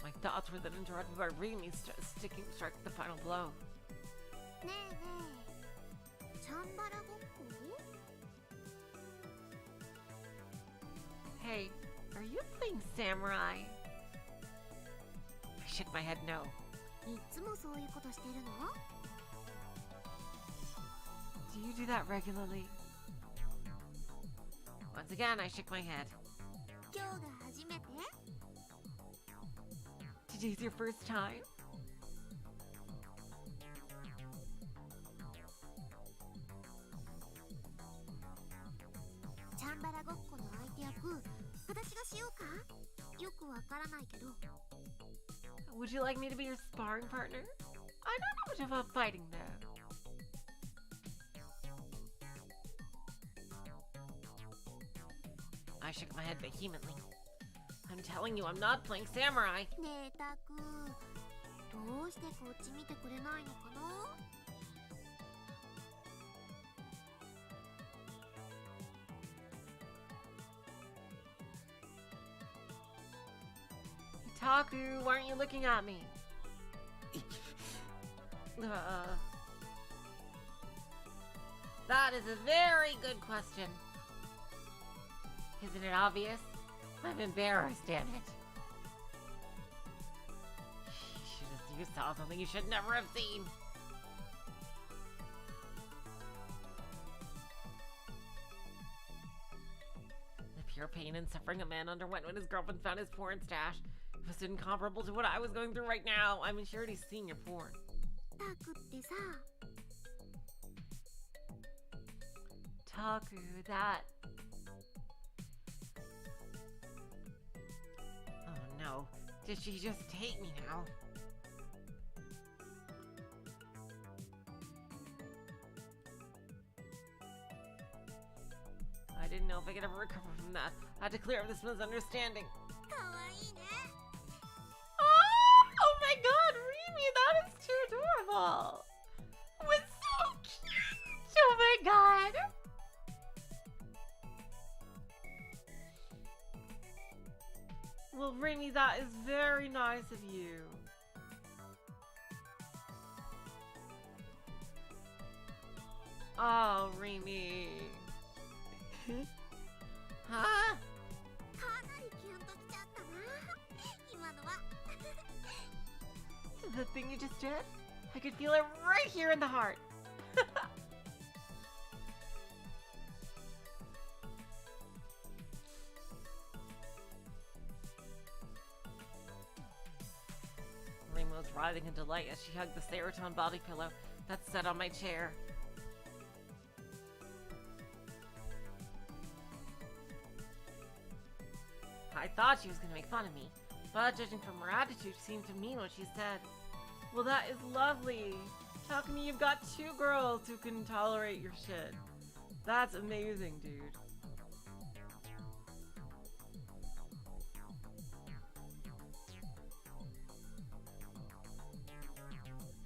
My thoughts were then interrupted by Remy striking the final blow. ねえねえ、チャンバラごっこ？ Hey, are you playing samurai? I shook my head no. いつもそういうことしてるの？ Do you do that regularly? Once again, I shook my head. 今日が初めて？ Today's your first time? チャンバラごっこの相手役、私がしようか？よくわからないけど。 Would you like me to be your sparring partner? I don't know much about fighting though. I shook my head vehemently. I'm telling you, I'm not playing samurai. ねえタク、どうしてこっち見てくれないのかな。Taku, why aren't you looking at me? That is a very good question. Isn't it obvious? I'm embarrassed, damn it. You saw something you should never have seen. The pure pain and suffering a man underwent when his girlfriend found his porn stash was incomparable to what I was going through right now. I'm sure he's seen your porn. タクってさ、 Taku, that... Oh no, did she just hate me now? I didn't know if I could ever recover from that. I had to clear up this misunderstanding. かわいいね。 Oh my god, Remy, that is too adorable! It was so cute! Oh my god! Well, Remy, that is very nice of you. Oh, Remy. Huh? かなりキュンときちゃったな。今のは。 The thing you just did? I could feel it right here in the heart. Remy was writhing in delight as she hugged the Seroton body pillow that sat on my chair. I thought she was going to make fun of me, but judging from her attitude, she seemed to mean what she said. Well, that is lovely. Takumi, you've got 2 girls who can tolerate your shit. That's amazing, dude.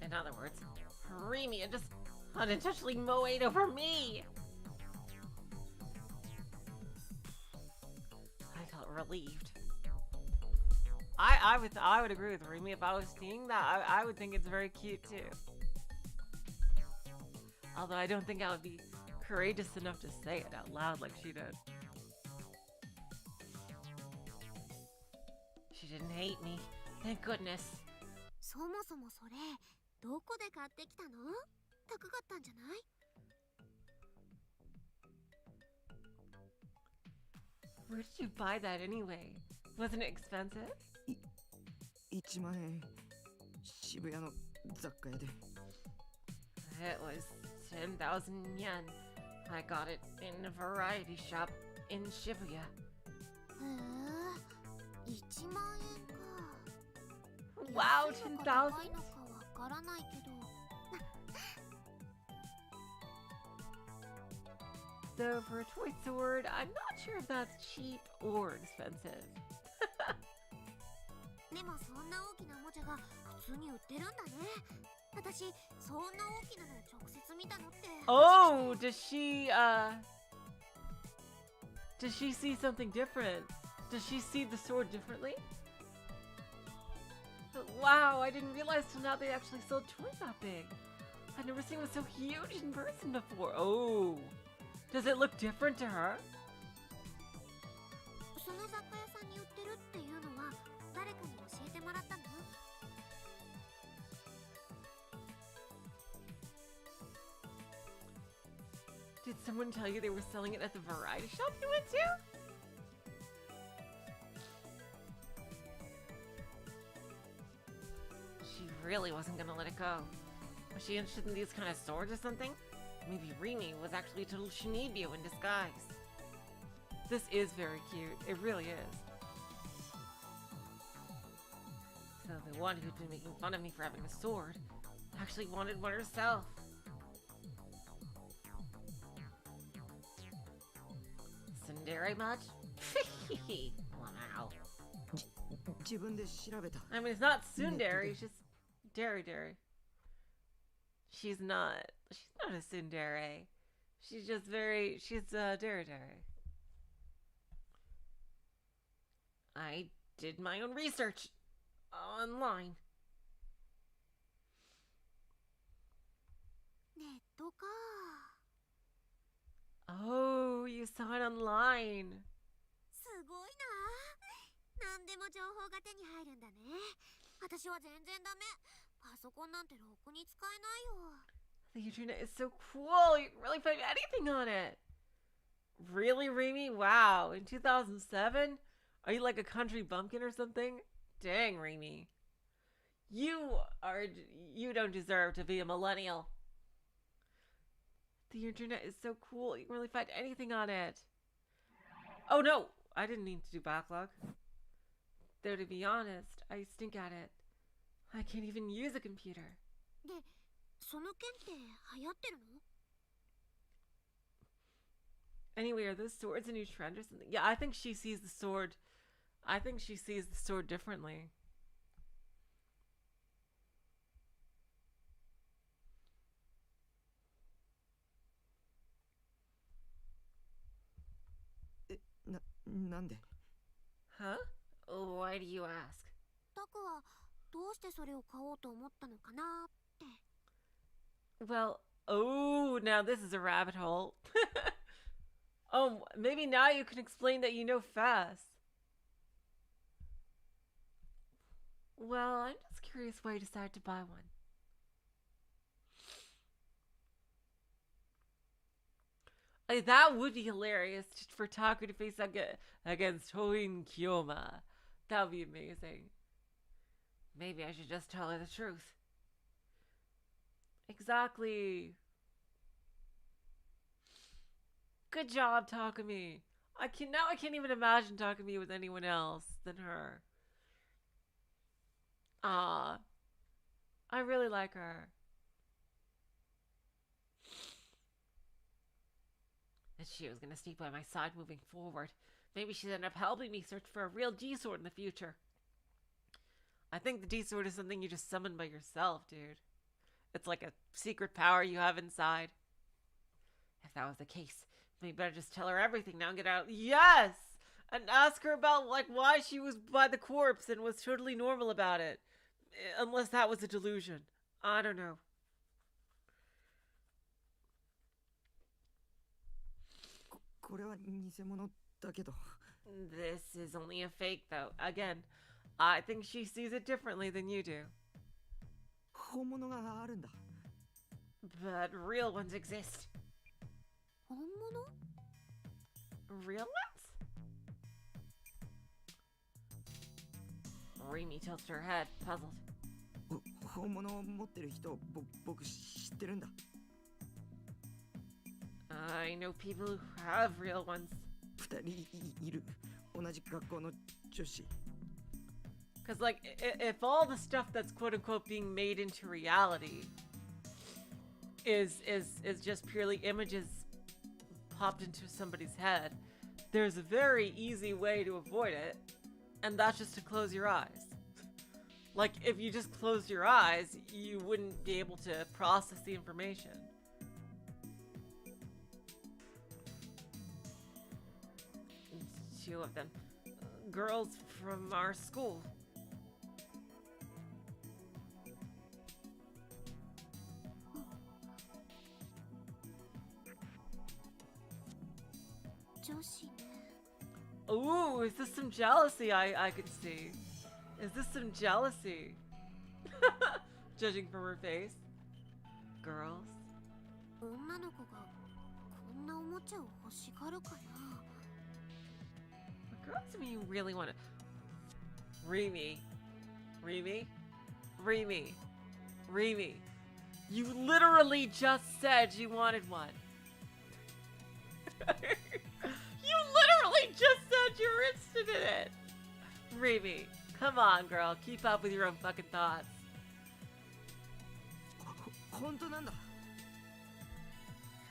In other words, Remy had just unintentionally moed over me. I felt relieved. I would agree with Remy. If I was seeing that, I would think it's very cute too. Although I don't think I would be courageous enough to say it out loud like she did. She didn't hate me. Thank goodness. そもそもそれ、どこで買ってきたの？高かったんじゃない？ Where did you buy that anyway? Wasn't it expensive? 1万円渋谷の雑貨屋で It was 10,000 yen. I got it in a variety shop in Shibuya. へえ、1万円か。 Wow, 安いのか 10,000? 高いのかわからないけど。 Though for a toy sword, I'm not sure if that's cheap or expensive. でもそんな大きなおもちゃが普通に売ってるんだね。私そんな大きなの直接見たのって。 Oh, does she see something different? Does she see the sword differently? Wow, I didn't realize till now they actually sold toys that big. I've never seen one so huge in person before. Oh, does it look different to her? その雑貨屋さんに売ってるっていうのは誰かに教えてもらったの？ Did someone tell you they were selling it at the variety shop you went to? She really wasn't gonna let it go. Was she interested in these kind of swords or something? Maybe Remy was actually a total Shibuya in disguise. This is very cute. It really is. So the one who'd been making fun of me for having a sword actually wanted one herself. Tsundere much? Wow. 自分で調べた。 I mean, it's not tsundere, it's just dairy. She's not a tsundere. She's just she's dairy. I did my own research online. ネットか。 Oh, you saw it online. すごいな。何でも情報が手に入るんだね。私は全然ダメ。パソコンなんてろくに使えないよ。 The internet is so cool. You can really find anything on it. Really, Remy? Wow. In 2007? Are you like a country bumpkin or something? Dang, Remy. You don't deserve to be a millennial. The internet is so cool. You can really find anything on it. Oh no, I didn't mean to do backlog. Though to be honest, I stink at it. I can't even use a computer. で、その件って流行ってるの？ Anyway, are those swords a new trend or something? Yeah, I think she sees the sword. I think she sees the sword differently. Eh, なんで？ Huh? Why do you ask? タクはどうしてそれを買おうと思ったのかなって。 Well, oh, now this is a rabbit hole. Oh, maybe now you can explain that you know fast. Well, I'm just curious why you decided to buy one. Like, that would be hilarious for Taku to face against Hoin Kyoma. That would be amazing. Maybe I should just tell her the truth. Exactly. Good job, Takumi. I can't even imagine Takumi with anyone else than her. Ah, I really like her. And she was gonna sneak by my side moving forward. Maybe she'd end up helping me search for a real D-sword in the future. I think the D-sword is something you just summon by yourself, dude. It's like a secret power you have inside. If that was the case, we better just tell her everything now and get out. Yes! And ask her about, like, why she was by the corpse and was totally normal about it. Unless that was a delusion. I don't know. This is only a fake, though. Again, I think she sees it differently than you do. But real ones exist. 本物？ Real ones? Remy tilts her head, puzzled. 本物を持ってる人、僕知ってるんだ。 I know people who have real ones. 2人いる。同じ学校の女子。 Because, like, if all the stuff that's quote-unquote being made into reality is just purely images popped into somebody's head, there's a very easy way to avoid it, and that's just to close your eyes. Like, if you just closed your eyes, you wouldn't be able to process the information. Two of them. Girls from our school. Ooh, is this some jealousy I can see? Is this some jealousy? Judging from her face. Girls. 女の子がこんなおもちゃを欲しがるかな。 Girls, I mean, you really want to... Remy. Remy? Remy. Remy. You literally just said you wanted one. You literally just said you were interested in it. Remy, come on, girl. Keep up with your own fucking thoughts. 本当なんだ。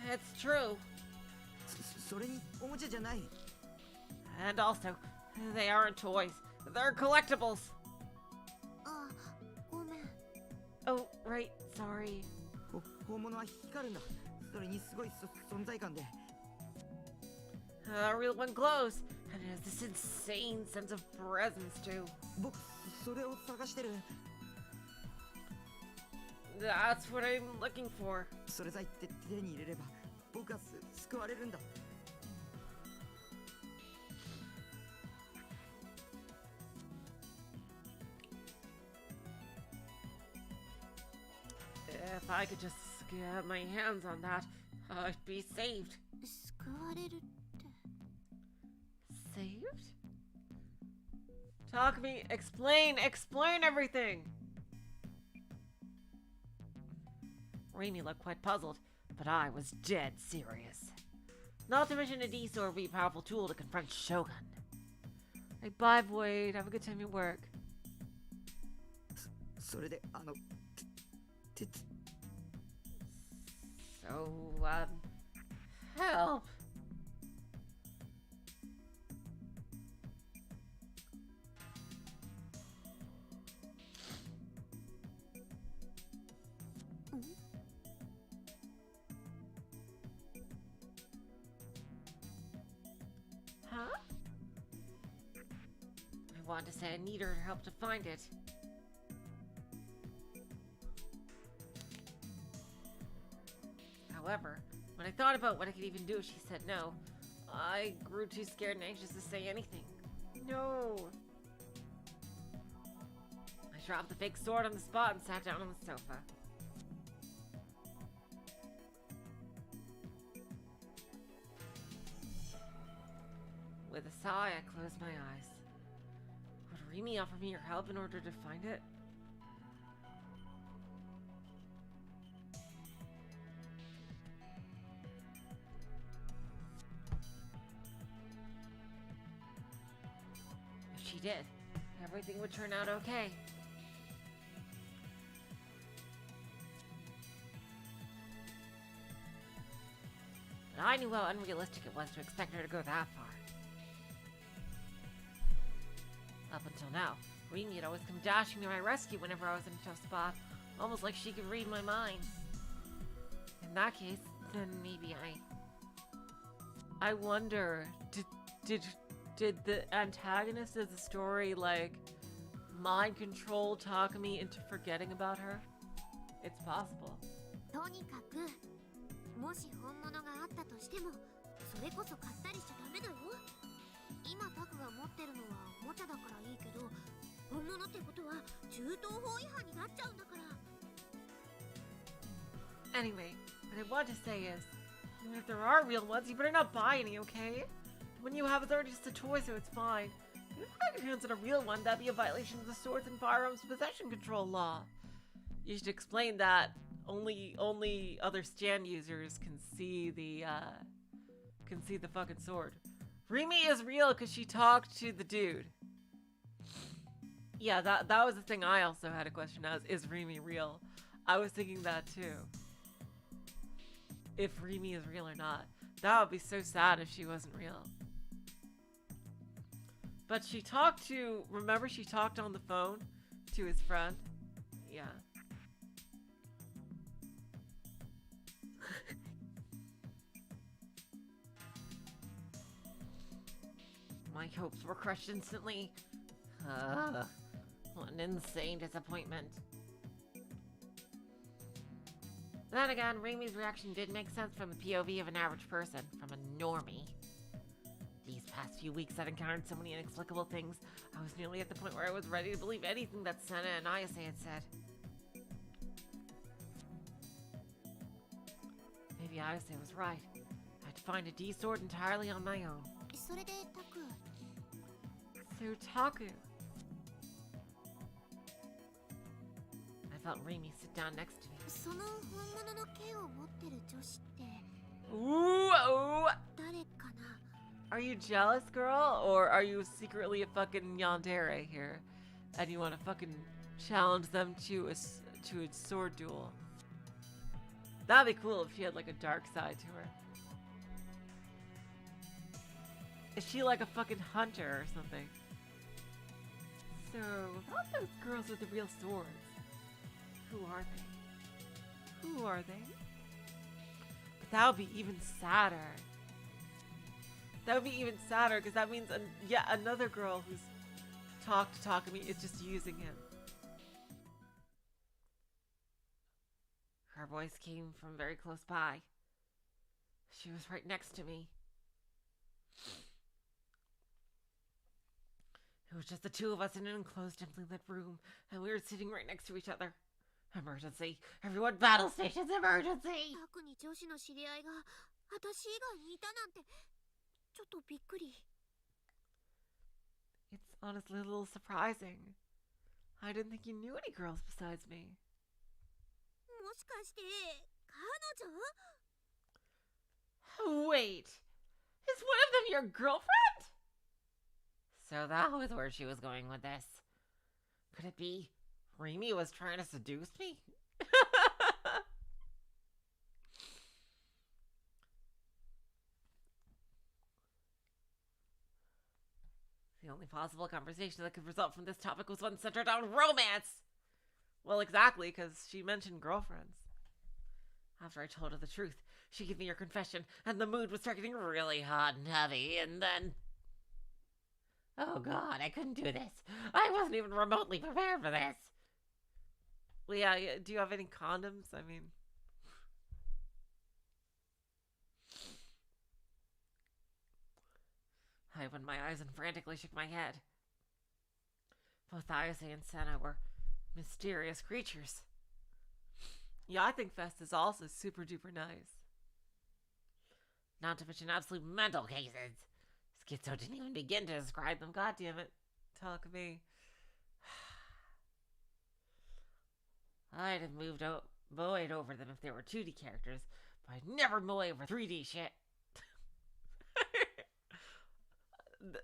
It's true. それにおもちゃじゃない。And also, they aren't toys. They're collectibles. あ、ごめん。 Oh, right. Sorry. 本物は光るんだ。それにすごい存在感で。The real one glows, and it has this insane sense of presence too. 僕それを探してる。 That's what I'm looking for. それさえ手に入れれば僕は救われるんだ。 If I could just get my hands on that, I'd be saved. 救われるって。 Saved? Takumi, explain everything! Remy looked quite puzzled, but I was dead serious. Not to mention a D-sword would be a powerful tool to confront Shogun. Like, bye, Void. Have a good time at work. それでSo, help! Huh? I want to say I need her help to find it. However, when I thought about what I could even do if she said no, I grew too scared and anxious to say anything. No! I dropped the fake sword on the spot and sat down on the sofa. With a sigh, I closed my eyes. Would Remy offer me her help in order to find it? If she did, everything would turn out okay. But I knew how unrealistic it was to expect her to go that far. Up until now, Remy had always come dashing to my rescue whenever I was in a tough spot, almost like she could read my mind. In that case, then maybe I wonder, did the antagonist of the story, like, mind control Takumi into forgetting about her? It's possible. とにかく、もし本物があったとしても、それこそ買ったりしちゃダメだよ。今タクが持ってるのはおもちゃだからいいけど、本物ってことは銃刀法違反になっちゃうんだから。 Anyway, what I want to say is, even if there are real ones, you better not buy any, okay? When you have it's already just a toy, so it's fine. If you have your hands on a real one, that'd be a violation of the Swords and Firearms Possession Control Law. You should explain that only other stand users can see the fucking sword. Remy is real because she talked to the dude. Yeah, that was the thing I also had a question as, is Remy real? I was thinking that too. If Remy is real or not. That would be so sad if she wasn't real. But she talked to, remember she talked on the phone to his friend? Yeah. My hopes were crushed instantly. What an insane disappointment. Then again, Remy's reaction did make sense from the POV of an average person, from a normie. These past few weeks I'd encountered so many inexplicable things, I was nearly at the point where I was ready to believe anything that Senna and Ayase had said. Maybe Ayase was right. I had to find a D-sword entirely on my own. それでタク。 So Taku. I felt Remy sit down next to me. その本物の剣を持ってる女子って Ooh, 誰かな？ are you jealous, girl? Or are you secretly a fucking yandere here? And you want to fucking challenge them to a sword duel? That'd be cool if she had like a dark side to her. Is she like a fucking hunter or something? So, not those girls with the real swords. Who are they? Who are they? But that would be even sadder. That would be even sadder because that means yet another girl who's talked to Takumi is just using him. Her voice came from very close by. She was right next to me. It was just the two of us in an enclosed, dimly lit room, and we were sitting right next to each other. Emergency! Everyone, battle stations, emergency! タクに女子の知り合いが私以外にいたなんてちょっとびっくり。 It's honestly a little surprising. I didn't think you knew any girls besides me. もしかして彼女？ Wait! Is one of them your girlfriend? So that was where she was going with this. Could it be Remy was trying to seduce me? The only possible conversation that could result from this topic was one centered on romance! Well, exactly, because she mentioned girlfriends. After I told her the truth, she gave me her confession, and the mood was starting really hot and heavy, and then... Oh god, I couldn't do this. I wasn't even remotely prepared for this. Well, yeah, do you have any condoms? I mean... I opened my eyes and frantically shook my head. Both Ayase and Senna were mysterious creatures. Yeah, I think Fest is also super duper nice. Not to mention absolute mental cases. Schizo didn't even begin to describe them. God damn it. Takumi. I'd have moed over them if they were 2D characters, but I'd never mow over 3D shit.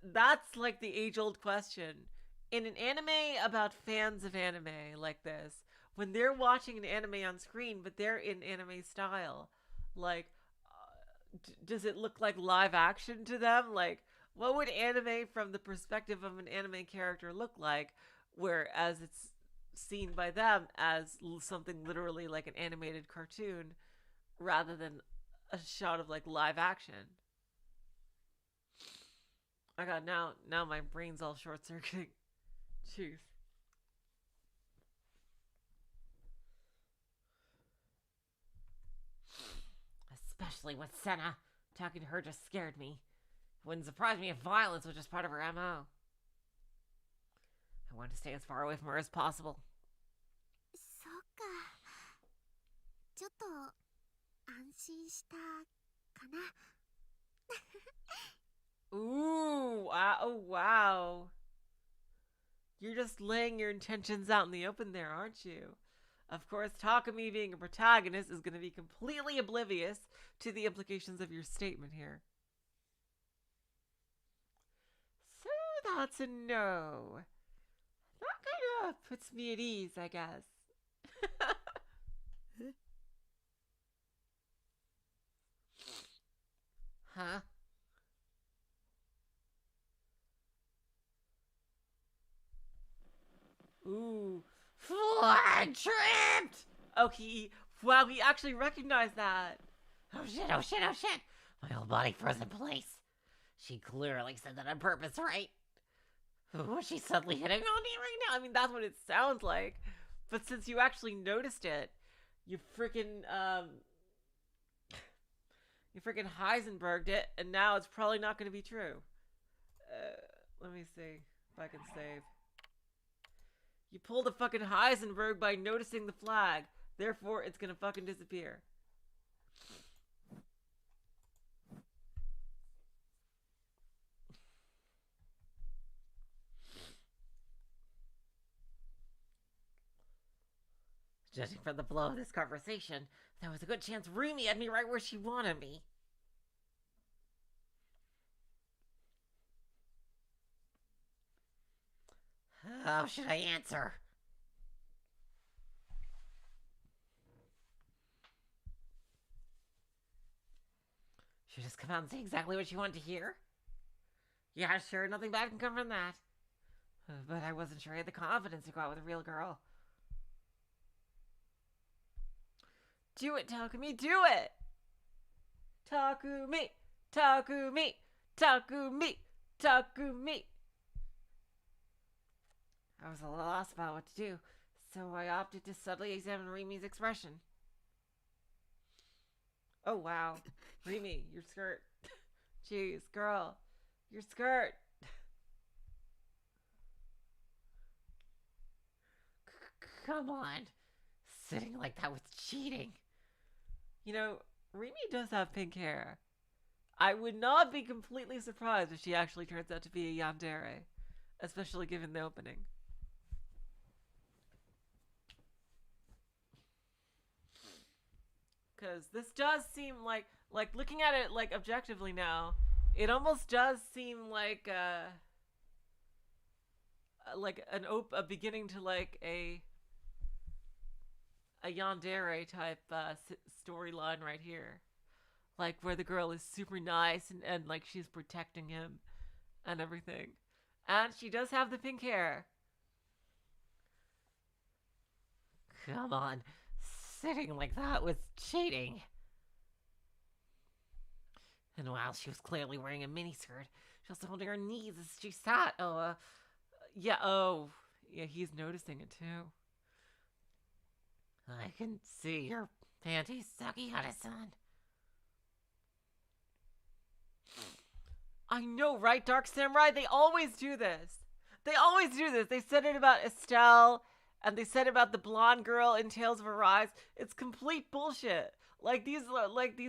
That's like the age-old question. In an anime about fans of anime like this, when they're watching an anime on screen, but they're in anime style, like, does it look like live action to them? Like, what would anime from the perspective of an anime character look like, whereas it's seen by them as something literally like an animated cartoon, rather than a shot of like live action? Oh god, now my brain's all short-circuiting. Jeez. Especially with Senna. Talking to her just scared me. It wouldn't surprise me if violence was just part of her MO. I wanted to stay as far away from her as possible. そっか。ちょっと安心したかな。 Ooh, wow, oh wow. You're just laying your intentions out in the open there, aren't you? Of course, Takumi being a protagonist is going to be completely oblivious to the implications of your statement here. So that's a no. That kind of puts me at ease, I guess. Huh? Ooh. Flag tripped! Okay. Wow, he actually recognized that. Oh shit, oh shit, oh shit. My whole body froze in place. She clearly said that on purpose, right? Was she suddenly hitting on me right now? I mean, that's what it sounds like. But since you actually noticed it, you freaking Heisenberged it, and now it's probably not going to be true. Let me see if I can save. You pulled a fucking Heisenberg by noticing the flag. Therefore, it's gonna fucking disappear. Judging from the flow of this conversation, there was a good chance Remy had me right where she wanted me. How should I answer? Should I just come out and say exactly what you want to hear? Yeah, sure, nothing bad can come from that. But I wasn't sure I had the confidence to go out with a real girl. Do it, Takumi, do it! Takumi! Takumi! Takumi! Takumi! I was a little lost about what to do, so I opted to subtly examine Remy's expression. Oh, wow. Remy, your skirt. Jeez, girl. Your skirt. Come on. Sitting like that was cheating. You know, Remy does have pink hair. I would not be completely surprised if she actually turns out to be a yandere, especially given the opening. Because this does seem like looking at it like objectively now, it almost does seem like a beginning to like a yandere type storyline right here, like where the girl is super nice and like she's protecting him and everything, and she does have the pink hair. Come on, sitting like that was cheating. And while she was clearly wearing a miniskirt, she was holding her knees as she sat. Yeah, he's noticing it too. I can see your panties, Sakihara-san. I know, right, Dark Samurai? They always do this. They always do this. They said it about Estelle, and they said it about the blonde girl in Tales of Arise. It's complete bullshit. Like these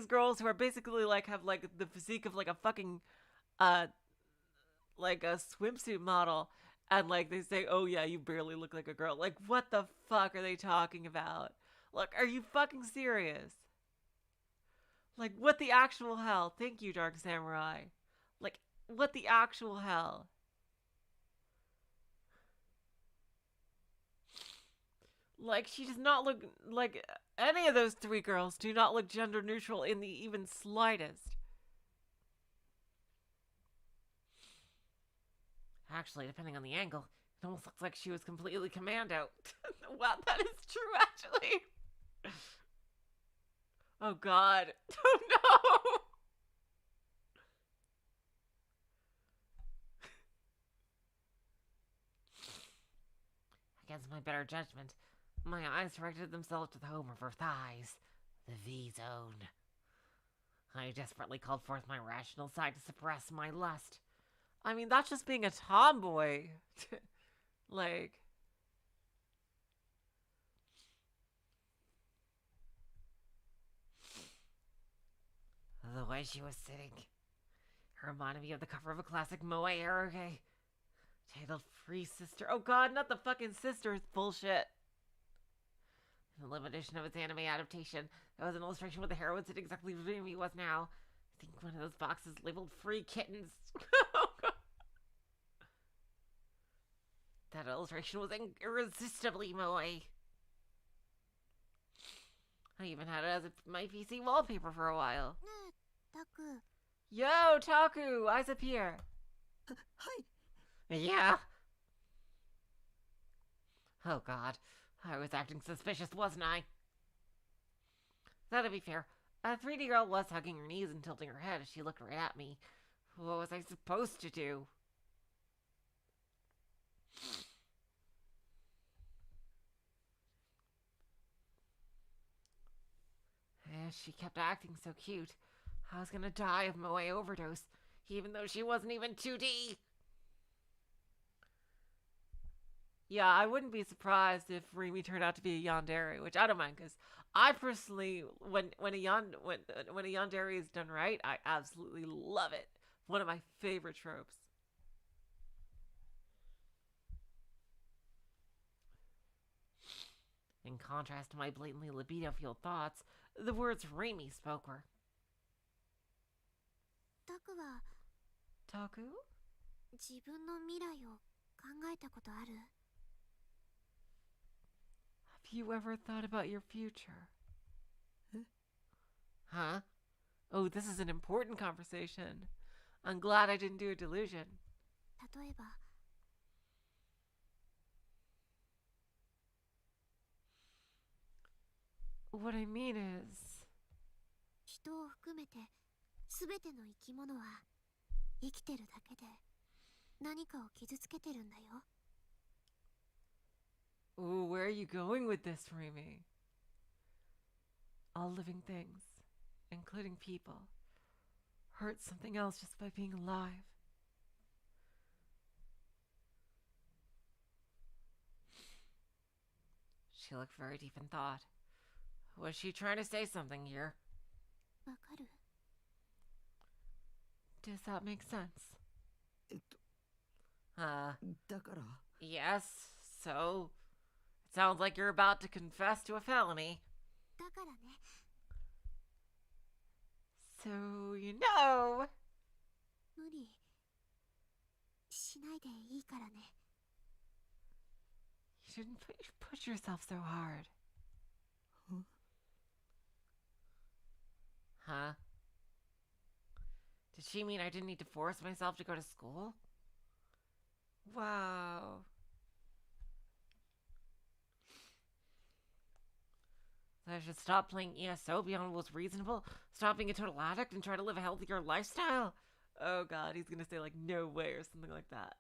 girls who are basically like have like the physique of like a fucking like a swimsuit model, and like they say, oh yeah, you barely look like a girl. Like, what the fuck are they talking about? Look, are you fucking serious? Like, what the actual hell? Thank you, Dark Samurai. Like, what the actual hell? Like, she does not look like any of those three girls do not look gender neutral in the even slightest. Actually, depending on the angle, it almost looks like she was completely commando. Wow, that is true, actually. Oh, God. Oh, no. Against my better judgment, my eyes directed themselves to the home of her thighs, the V-zone. I desperately called forth my rational side to suppress my lust. I mean, that's just being a tomboy. Like... The way she was sitting reminded me of the cover of a classic moe eroge titled Free Sister. Oh god, not the fucking sister bullshit. In the limited edition of its anime adaptation, there was an illustration with the heroine sitting exactly where Remy was now. I think one of those boxes labeled Free Kittens. Oh god. That illustration was irresistibly moe. I even had it as my PC wallpaper for a while. Yo, Taku! Eyes up here. Hi. Yeah? Oh god. I was acting suspicious, wasn't I? Now, to be fair, a 3D girl was hugging her knees and tilting her head as she looked right at me. What was I supposed to do? She kept acting so cute. I was gonna die of moe overdose, even though she wasn't even 2D. Yeah, I wouldn't be surprised if Remy turned out to be a yandere, which I don't mind, because I personally, when a yandere is done right, I absolutely love it. One of my favorite tropes. In contrast to my blatantly libido-fueled thoughts, the words Remy spoke were... Taku? Have you ever thought about your future? Huh? Oh, this is an important conversation. I'm glad I didn't do a delusion. 例えば What I mean is... 人を含めて全ての生き物は生きてるだけで何かを傷つけてるんだよ。 Ooh, where are you going with this, Remy? All living things, including people, hurt something else just by being alive. She looked very deep in thought. Was she trying to say something here? わかる？ Does that make sense? だから Yes, so... It sounds like you're about to confess to a felony. だからね。 So, you know... 無理しないでいいからね。 You shouldn't push yourself so hard. Huh? Did she mean I didn't need to force myself to go to school? Wow. So I should stop playing ESO beyond what's reasonable, stop being a total addict, and try to live a healthier lifestyle? Oh god, he's gonna say like, no way, or something like that.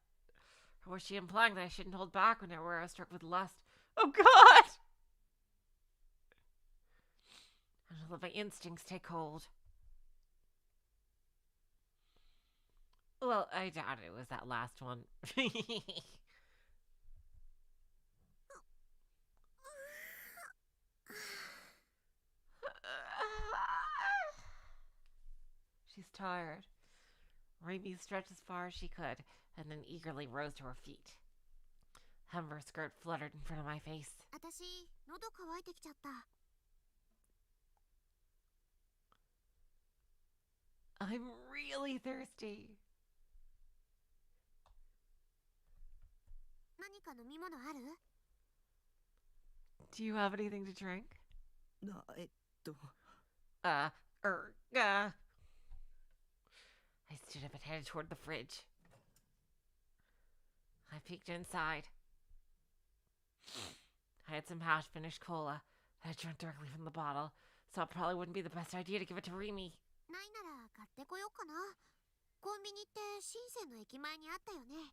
Or was she implying that I shouldn't hold back whenever I was struck with lust? Oh god! I should let my instincts take hold. Well, I doubt it was that last one. She's tired. Remy stretched as far as she could, and then eagerly rose to her feet. Hem of her skirt fluttered in front of my face. 私、喉乾いてきちゃった。 I'm really thirsty. 何か飲み物ある？ Do you have anything to drink? な I stood up and headed toward the fridge. I peeked inside. I had some half-finished cola that I drank directly from the bottle, so it probably wouldn't be the best idea to give it to Remy. ないなら買ってこようかな。コンビニって深センの駅前にあったよね。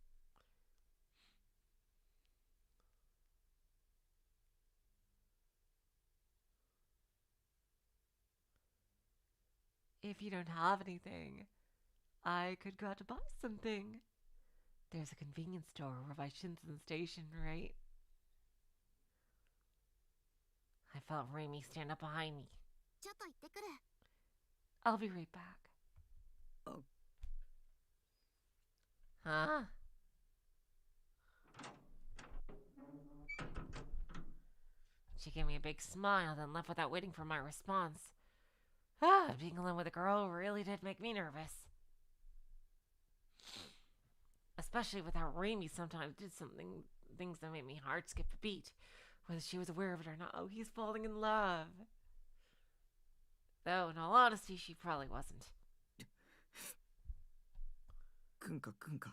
If you don't have anything, I could go out to buy something. There's a convenience store over by Shinsen Station, right? I felt Remy stand up behind me. ちょっと行ってくる。 I'll be right back. Oh. Huh? She gave me a big smile, then left without waiting for my response. Being alone with a girl really did make me nervous. Especially with how Remy sometimes did things that made me heart skip a beat, whether she was aware of it or not. Oh, he's falling in love. Though, in all honesty, she probably wasn't. くんかくんか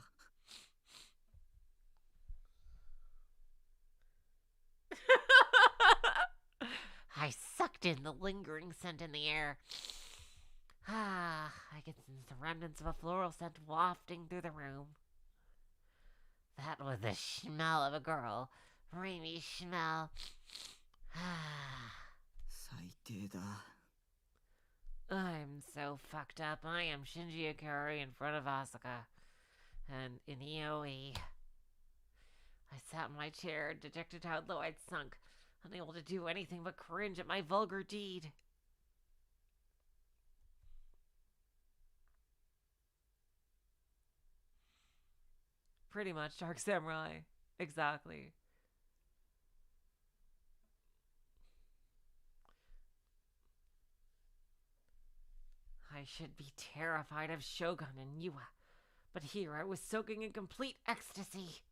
I sucked in the lingering scent in the air. I could sense the remnants of a floral scent wafting through the room. That was the smell of a girl. Remy's smell. 最低だ I'm so fucked up. I am Shinji Ikari in front of Asuka. And in NoaH. I sat in my chair and dejected how low I'd sunk, unable to do anything but cringe at my vulgar deed. Pretty much, Dark Samurai. Exactly. I should be terrified of Shogun and Yua, but here I was soaking in complete ecstasy.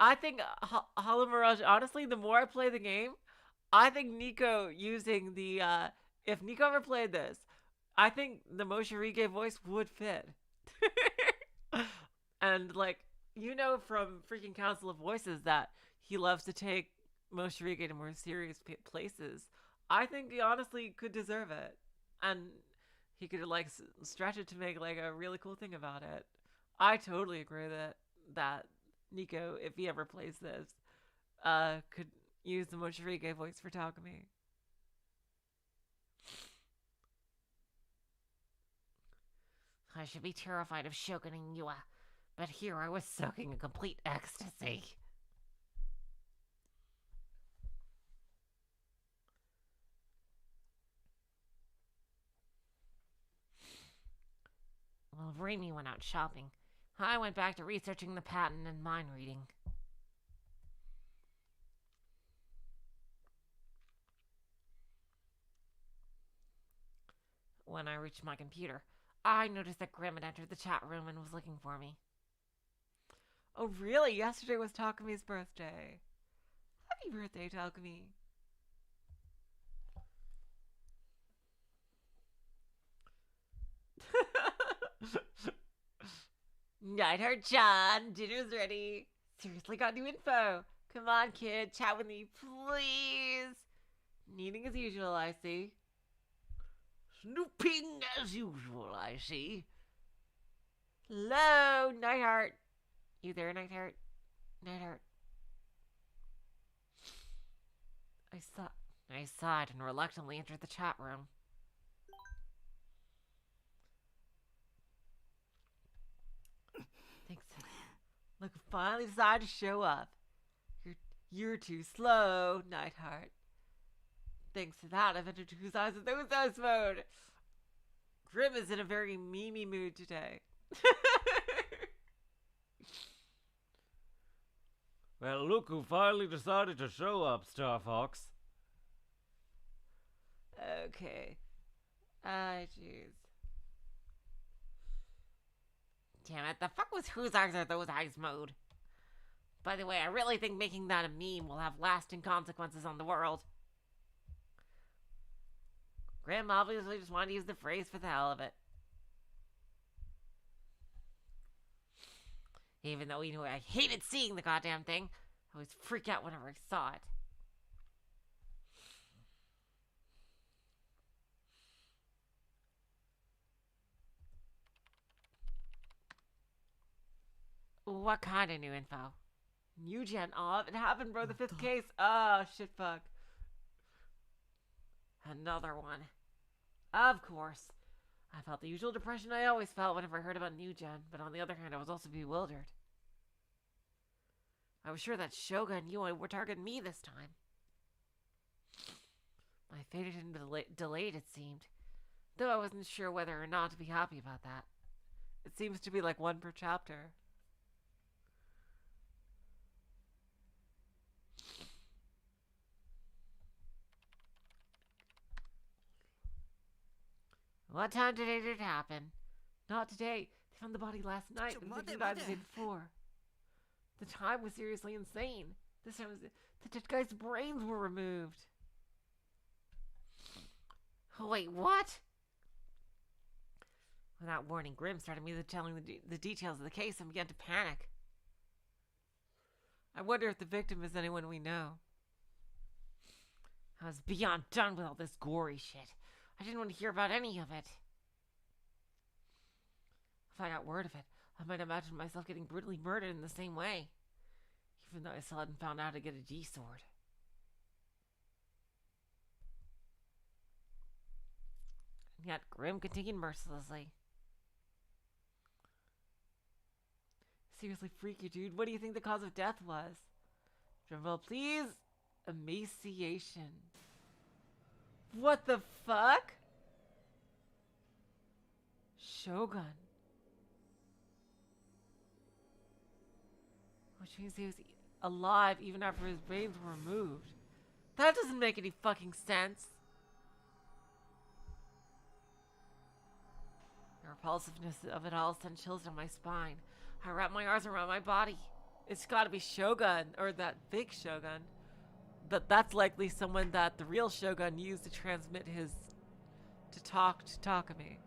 I think Hollow Mirage, honestly, the more I play the game, I think Nico using the if Nico ever played this, I think the Moshirige voice would fit. And like, you know from freaking Council of Voices that he loves to take Moshirige to more serious places. I think he honestly could deserve it. And he could like stretch it to make like a really cool thing about it. I totally agree that Nico, if he ever plays this, could use the Moshirige voice for Takumi. I should be terrified of Shogun and Yua, but here I was soaking in complete ecstasy. Well, Remy went out shopping. I went back to researching the patent and mind reading. When I reached my computer, I noticed that Grim had entered the chat room and was looking for me. Oh, really? Yesterday was Takumi's birthday. Happy birthday, Takumi. Nightheart-chan, dinner's ready. Seriously got new info. Come on, kid, chat with me, please. Kneading as usual, I see. Snooping as usual, I see. Hello, Nightheart. You there, Nightheart? Nightheart. I sighed and reluctantly entered the chat room. Thanks. Look, finally decided to show up. You're too slow, Nightheart. Thanks to that, I've entered Whose Eyes with Those Eyes mode. Grim is in a very memey mood today. Well, look who finally decided to show up, Star Fox. Okay. Jeez. Damn it, the fuck was Whose Eyes Are Those Eyes mode? By the way, I really think making that a meme will have lasting consequences on the world. Grim obviously just wanted to use the phrase for the hell of it. Even though he knew I hated seeing the goddamn thing, I always freak out whenever I saw it. What kind of new info? New gen. Oh, it happened, bro. The 5th case. Oh, shit, fuck. Another one. Of course. I felt the usual depression I always felt whenever I heard about New Gen, but on the other hand, I was also bewildered. I was sure that Shogun and Yua were targeting me this time. My fate had been delayed, it seemed, though I wasn't sure whether or not to be happy about that. It seems to be like one per chapter. What time did it happen? Not today. They found the body last night and they died the day before. The time was seriously insane. This time the dead guy's brains were removed. Oh, wait, what? Without warning, Grim started me telling the details of the case and began to panic. I wonder if the victim is anyone we know. I was beyond done with all this gory shit. I didn't want to hear about any of it. If I got word of it, I might imagine myself getting brutally murdered in the same way. Even though I still hadn't found out how to get a D-sword. And yet Grim continued mercilessly. Seriously freaky, dude. What do you think the cause of death was? Drumroll, please. Emaciation. What the fuck? Shogun. Which means he was alive even after his brains were removed. That doesn't make any fucking sense. The repulsiveness of it all sent chills down my spine. I wrapped my arms around my body. It's gotta be Shogun, or that big Shogun. that's likely someone that the real Shogun used to transmit to talk to Takumi.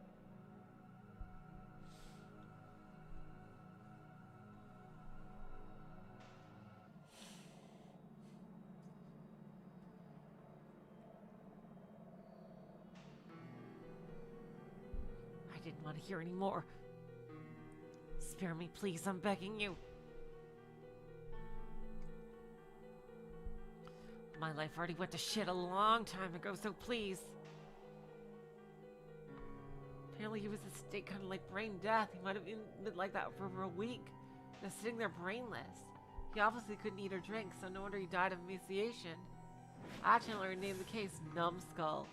I didn't want to hear any more. Spare me, please, I'm begging you. My life already went to shit a long time ago, so please. Apparently he was in a state kind of like brain death. He might have been like that for over a week. Just sitting there brainless. He obviously couldn't eat or drink, so no wonder he died of emaciation. Actually, I named the case Numbskull.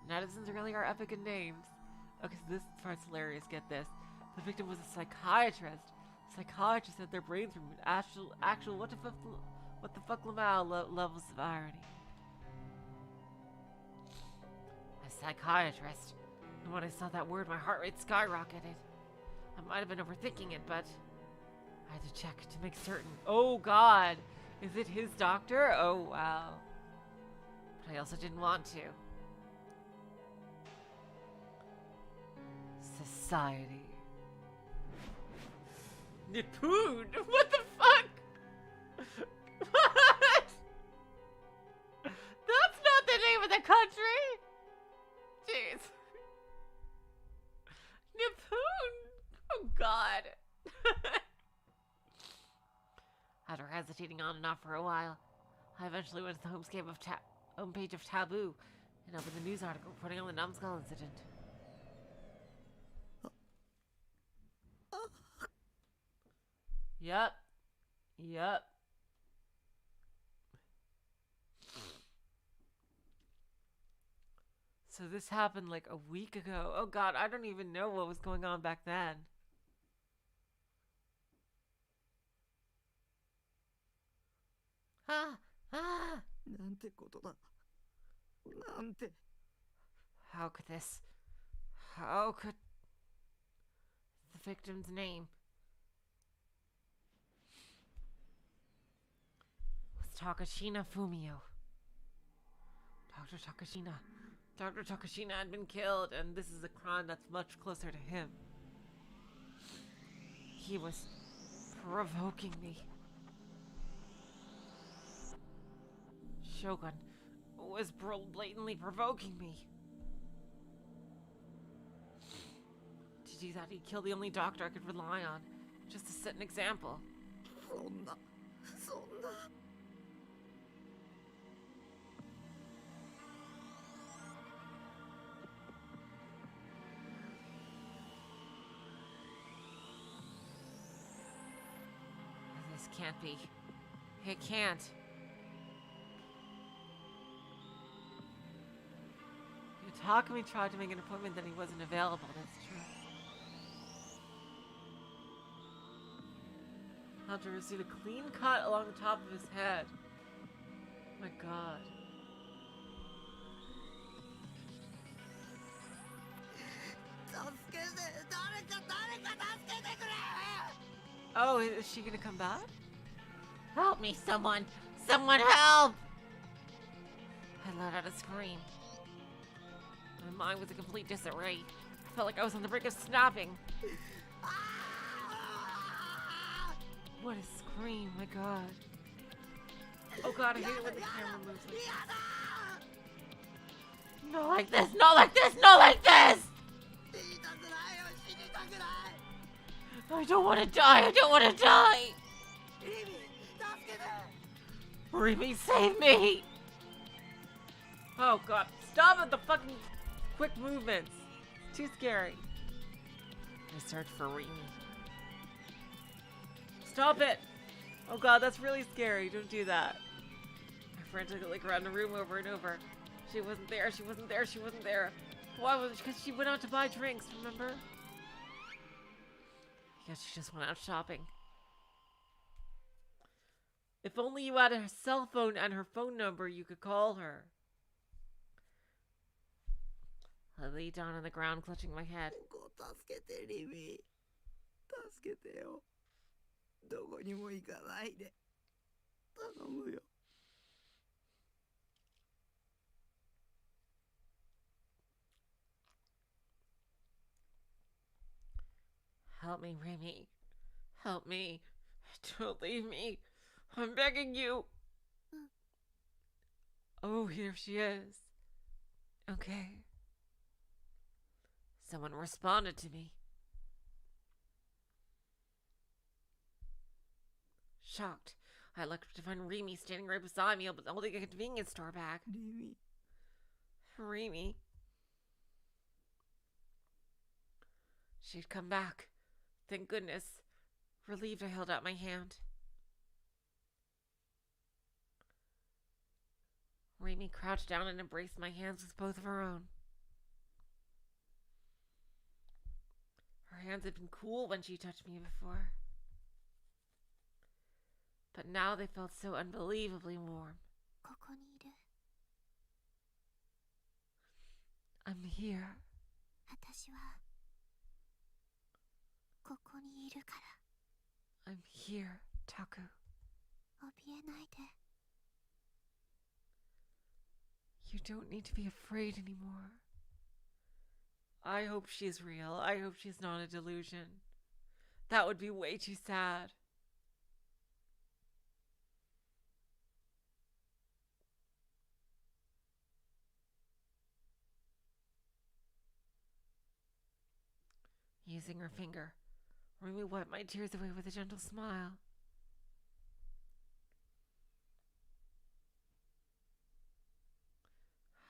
Netizens really are epic in names. Okay, so this part's hilarious. Get this. The victim was a psychiatrist. Psychiatrists had their brains removed. Actual what the fuck levels of irony. A psychiatrist. And when I saw that word, my heart rate skyrocketed. I might have been overthinking it, but I had to check to make certain. Oh God, is it his doctor? Oh wow. But I also didn't want to. Society. Nippon? What the fuck? What? That's not the name of the country. Jeez. Nippon? Oh God. After hesitating on and off for a while, I eventually went to the homepage of Taboo and opened the news article reporting on the Numbskull incident. Yep. So this happened like a week ago. Oh God, I don't even know what was going on back then. How could this? How could the victim's name was Takashina Fumio. Dr. Takashina had been killed, and this is a crime that's much closer to him. He was provoking me. Shogun was blatantly provoking me. To do that, he killed the only doctor I could rely on, just to set an example. This can't be. It can't. Takumi tried to make an appointment that he wasn't available, that's true. Hunter received a clean cut along the top of his head. My God. Oh, is she gonna come back? Help me, someone! Someone help! I let out a scream. My mind was in complete disarray. I felt like I was on the brink of snapping. What a scream, my God. Oh God, I hate it when the camera moves like this. Not like this, not like this, not like this! I don't want to die, I don't want to die! Remy, save me! Oh God, stop at the fucking quick movements. It's too scary. I search for Remy. Stop it! Oh God, that's really scary. Don't do that. I frantically look around the room over and over. She wasn't there, she wasn't there, she wasn't there. Why was it? Because she went out to buy drinks, remember? I guess she just went out shopping. If only you had her cell phone and her phone number, you could call her. I lay down on the ground, clutching my head. 頼むよ。Help me, Remy. Help me. Don't leave me. I'm begging you. Oh, here she is. Okay. Someone responded to me. Shocked, I looked to find Remy standing right beside me, holding a convenience store bag. Remy. She'd come back. Thank goodness. Relieved, I held out my hand. Remy crouched down and embraced my hands with both of her own. Her hands had been cool when she touched me before, but now they felt so unbelievably warm. ここにいる。 I'm here. 私はここにいるから I'm here, Taku. 怯えないで。 You don't need to be afraid anymore. I hope she's real. I hope she's not a delusion. That would be way too sad. Using her finger, Remy wiped my tears away with a gentle smile.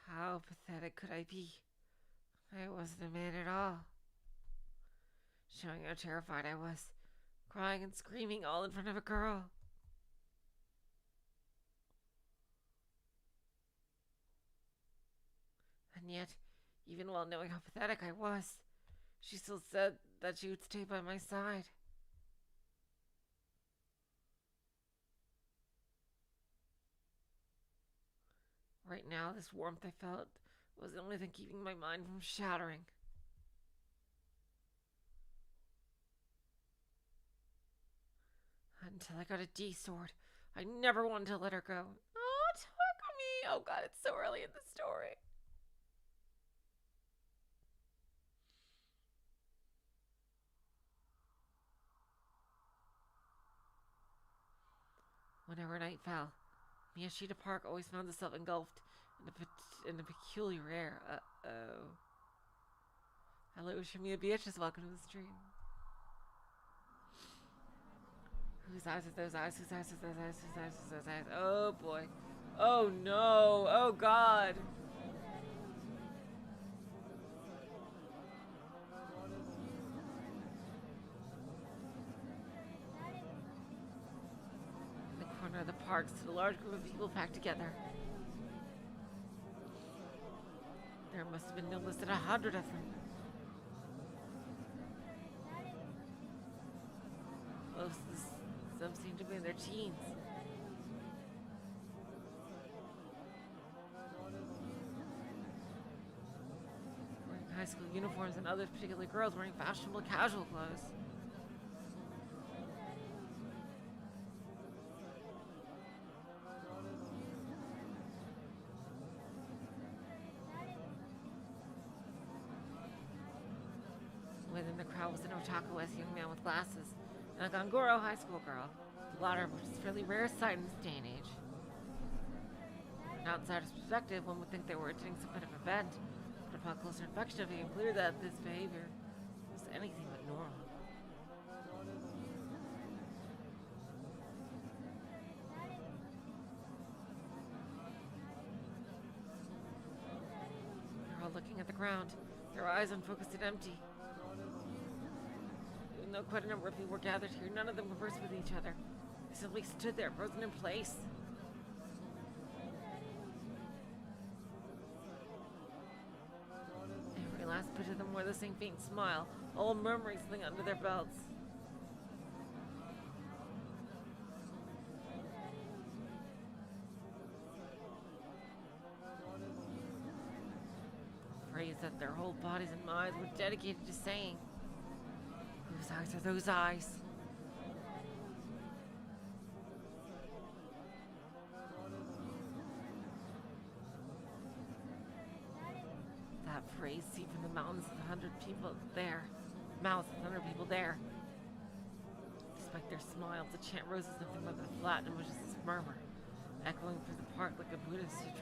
How pathetic could I be? I wasn't a man at all. Showing how terrified I was, crying and screaming all in front of a girl. And yet, even while knowing how pathetic I was, she still said that she would stay by my side. Right now, this warmth I felt was the only thing keeping my mind from shattering. Until I got a D sword, I never wanted to let her go. Oh, Takumi! Oh god, it's so early in the story. Whenever night fell, Miyashita Park always found itself engulfed in a peculiar air. Uh-oh. Hello, Shibuya Beatrice. Welcome to the stream. Whose eyes are those eyes? Whose eyes are those eyes? Whose eyes are those eyes? Oh, boy. Oh, no. Oh, God. In the corner of the park stood a large group of people packed together. There must have been no less than 100 of them. Some seemed to be in their teens. Wearing high school uniforms, and others, particularly girls, wearing fashionable casual clothes. Within the crowd was an otaku-esque young man with glasses, and a Ganguro high school girl, the latter of which is a fairly rare sight in this day and age. From an outsider's perspective, one would think they were attending some kind of event, but upon closer inspection, it became clear that this behavior was anything but normal. They're all looking at the ground, their eyes unfocused and empty. Even though quite a number of people were gathered here, none of them conversed with each other. They simply stood there, frozen in place. Every last bit of them wore the same faint smile, all murmuring something under their belts. A phrase that their whole bodies and minds were dedicated to saying. Whose eyes are those eyes? praise see from the mountains of 100 people there. Mouths of 100 people there. Despite their smiles, the chant rose as nothing but a flat and malicious murmur, echoing through the park like a Buddhist sutra.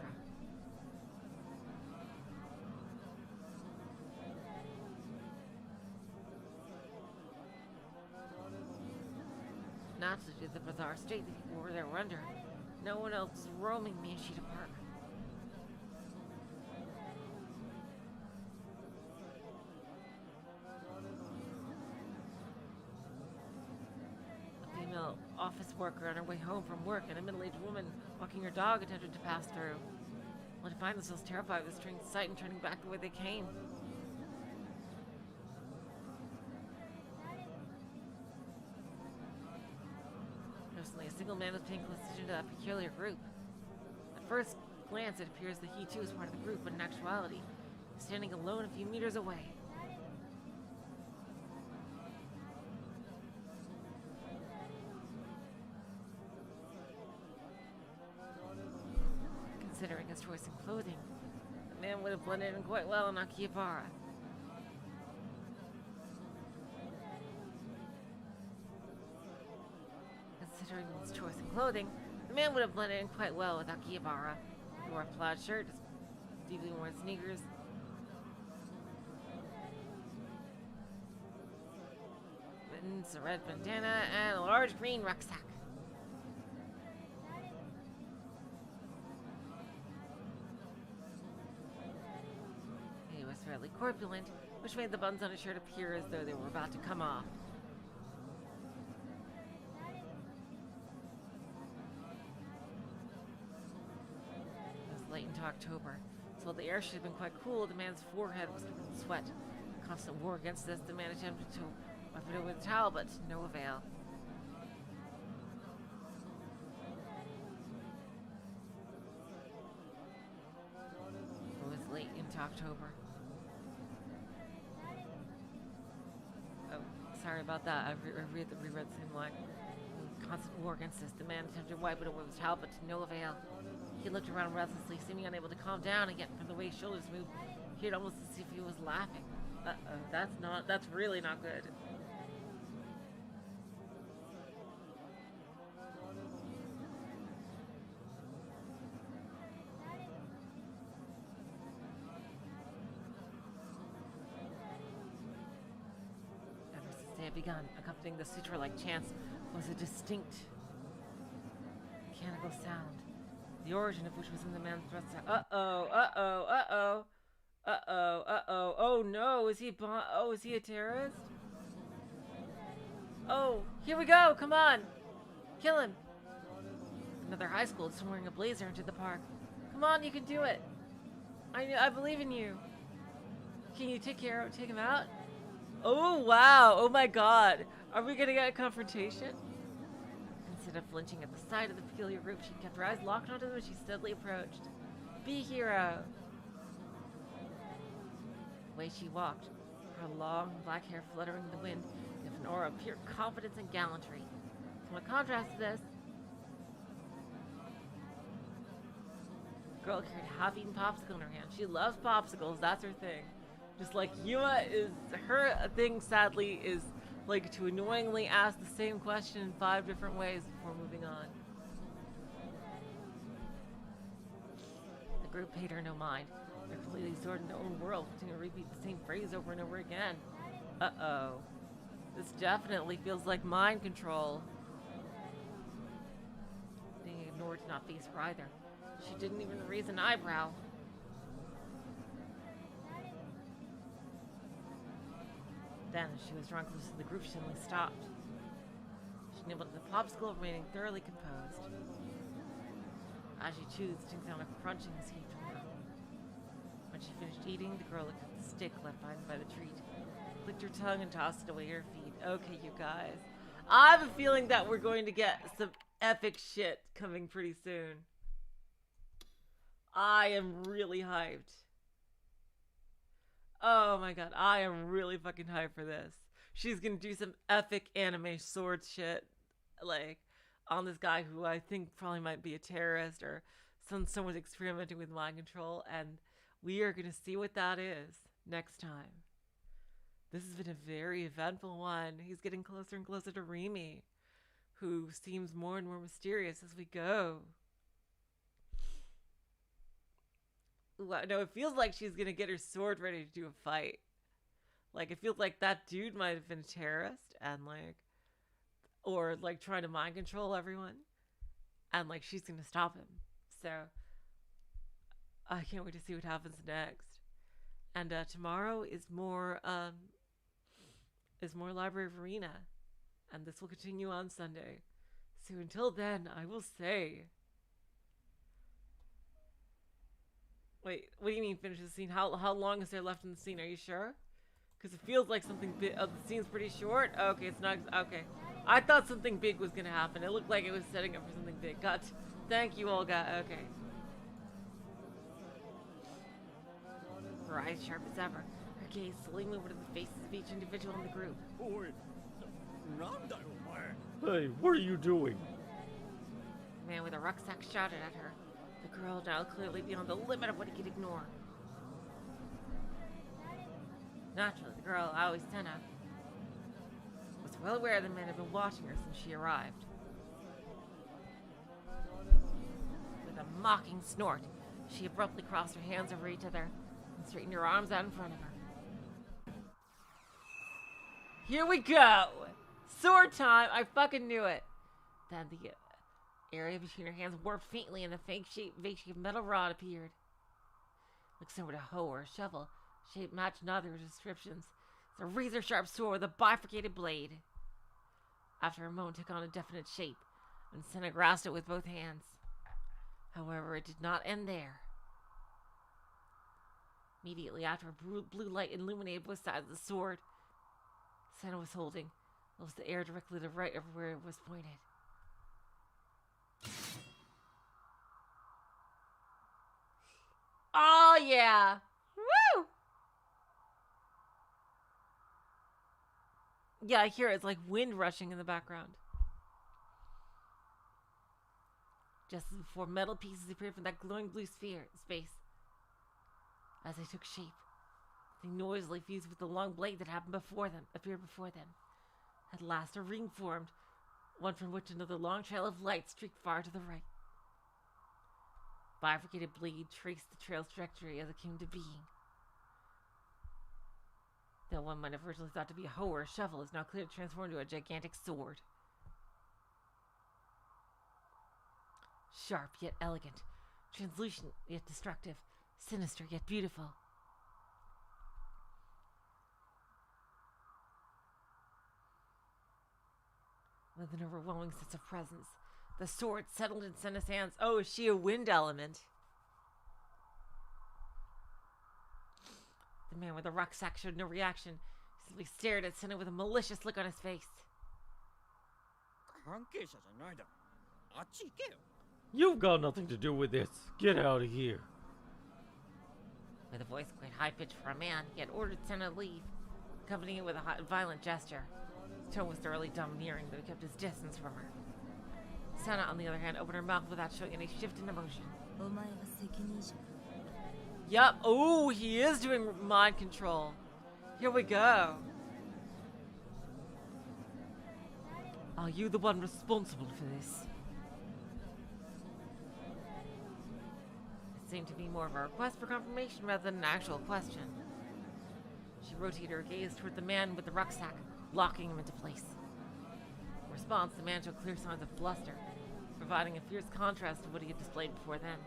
Naturally, to the bizarre state the people were there were under. No one else was roaming Miyashita Park. A female office worker on her way home from work and a middle-aged woman walking her dog attempted to pass through, only to find themselves terrified of the strange sight and turning back the way they came. Personally, a single man was paying close attention to that peculiar group. At first glance, it appears that he too is part of the group, but in actuality, he's standing alone a few meters away. Considering his choice in clothing, the man would have blended in quite well in Akihabara. Considering his choice in clothing, the man would have blended in quite well with Akihabara. He wore a plaid shirt, deeply worn sneakers, mittens, a red bandana, and a large green rucksack. He was fairly corpulent, which made the buttons on his shirt appear as though they were about to come off. Late into October, so while the air should have been quite cool, the man's forehead was covered in sweat. Constant war against this, the man attempted to wipe it over with a towel, but to no avail. It was late into October. Oh, sorry about that. I reread the same line. Constant war against this, the man attempted to wipe it over with a towel, but to no avail. He looked around restlessly, seeming unable to calm down, and yet from the way his shoulders moved, he'd almost as if he was laughing. Uh-oh, that's really not good. Ever since they had begun, accompanying the sutra-like chants was a distinct mechanical sound, the origin of which was in the man's throat. Oh no, is he a terrorist? Oh, here we go, come on! Kill him! Another high school, someone wearing a blazer, entered the park. Come on, you can do it! I believe in you. Can you take him out? Oh wow, oh my god. Are we gonna get a confrontation? Instead of flinching at the sight of the peculiar group, she kept her eyes locked onto them as she steadily approached. Be hero! The way she walked, her long black hair fluttering in the wind, gave an aura of pure confidence and gallantry. So in contrast to this, the girl carried a half-eaten popsicle in her hand. She loves popsicles, that's her thing. Just like Yua is, her thing sadly is like to annoyingly ask the same question in 5 different ways before moving on. The group paid her no mind. They're completely absorbed in their own world, continuing to repeat the same phrase over and over again. Uh-oh. This definitely feels like mind control. Being ignored did not face her either. She didn't even raise an eyebrow. Then, as she was drawn close to the group, she suddenly stopped. She nibbled at the popsicle, remaining thoroughly composed. As she chewed, the distinct sound of crunching escaped her mouth. When she finished eating, the girl looked at the stick left behind by the treat, clicked her tongue, and tossed it away at her feet. Okay, you guys. I have a feeling that we're going to get some epic shit coming pretty soon. I am really hyped. Oh my god, I am really fucking hyped for this. She's gonna do some epic anime sword shit, like, on this guy who I think probably might be a terrorist or someone's experimenting with mind control, and we are gonna see what that is. next time. This has been a very eventful one. He's getting closer and closer to Remy, who seems more and more mysterious as we go. No, it feels like she's gonna get her sword ready to do a fight. Like, it feels like that dude might have been a terrorist and, like, or, like, trying to mind control everyone. And, like, she's gonna stop him. So, I can't wait to see what happens next. And, tomorrow is more Library of Arena. And this will continue on Sunday. So, until then, I will say... Wait, what do you mean finish the scene? How long is there left in the scene? Are you sure? Because it feels like something big. Oh, the scene's pretty short? Okay, it's not. Okay. I thought something big was going to happen. It looked like it was setting up for something big. God, thank you, Olga. Okay. Her eyes sharp as ever. Her gaze slowly moved to the faces of each individual in the group. Hey, what are you doing? The man with a rucksack shouted at her. The girl, now clearly beyond the limit of what he could ignore. Naturally, the girl, Aoi Senna, was well aware the man had been watching her since she arrived. With a mocking snort, she abruptly crossed her hands over each other and straightened her arms out in front of her. Here we go! Sword time! I fucking knew it! Then the area between her hands warped faintly and a vague-shaped metal rod appeared. Like somewhat a hoe or a shovel. Shape matched neither descriptions. It's a razor-sharp sword with a bifurcated blade. After a moment, it took on a definite shape, and Senna grasped it with both hands. However, it did not end there. Immediately after, a blue light illuminated both sides of the sword Senna was holding. It was the air directly to the right of where it was pointed. Oh, yeah! Woo! Yeah, I hear it. It's like wind rushing in the background. Just as before, metal pieces appeared from that glowing blue space. As they took shape, they noisily fused with the long blade that appeared before them. At last, a ring formed, one from which another long trail of light streaked far to the right. Bifurcated blade traced the trail's trajectory as it came to being. Though one might have originally thought to be a hoe or a shovel, is now clearly transformed into a gigantic sword. Sharp yet elegant, translucent yet destructive, sinister yet beautiful. With an overwhelming sense of presence, the sword settled in Senna's hands. Oh, is she a wind element? The man with the rucksack showed no reaction. He simply stared at Senna with a malicious look on his face. You've got nothing to do with this. Get out of here. With a voice quite high-pitched for a man, he had ordered Senna to leave, accompanying it with a violent gesture. His tone was thoroughly domineering, though he kept his distance from her. Senna, on the other hand, opened her mouth without showing any shift in emotion. Yup. Oh, he is doing mind control. Here we go. Are you the one responsible for this? It seemed to be more of a request for confirmation rather than an actual question. She rotated her gaze toward the man with the rucksack, locking him into place. In response, the man showed clear signs of bluster, providing a fierce contrast to what he had displayed before then.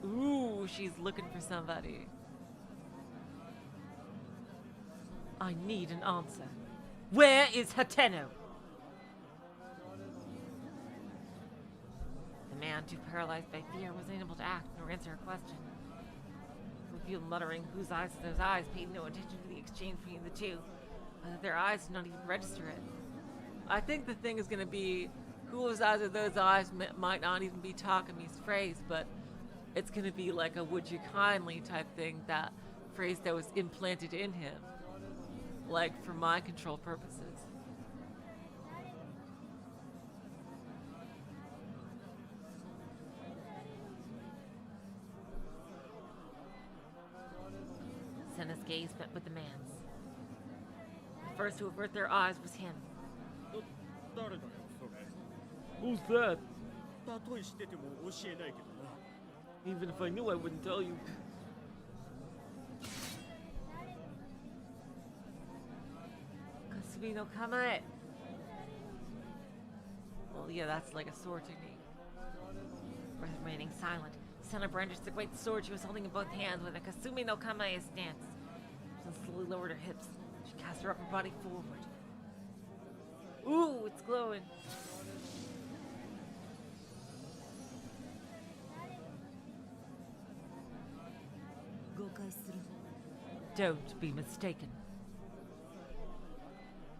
Ooh, she's looking for somebody. I need an answer. Where is Hateno? The man, too paralyzed by fear, was unable to act nor answer her question. Revealed muttering, whose eyes are those eyes, paid no attention to the exchange between the two. Their eyes did not even register it. I think the thing is going to be, whose eyes are those eyes might not even be Takumi's phrase, but it's going to be like a would you kindly type thing, that phrase that was implanted in him. Like, for mind control purposes. gaze met with the man's. The first to avert their eyes was him. Who's that? 例えしてても教えないけどな。 Even if I knew, I wouldn't tell you. Kasumi no Kamae. Well, yeah, that's like a sword technique. Remaining silent, Senna brandished the great sword she was holding in both hands with a Kasumi no Kamae stance. She then slowly lowered her hips. She cast her upper body forward. Ooh, it's glowing. Don't be mistaken.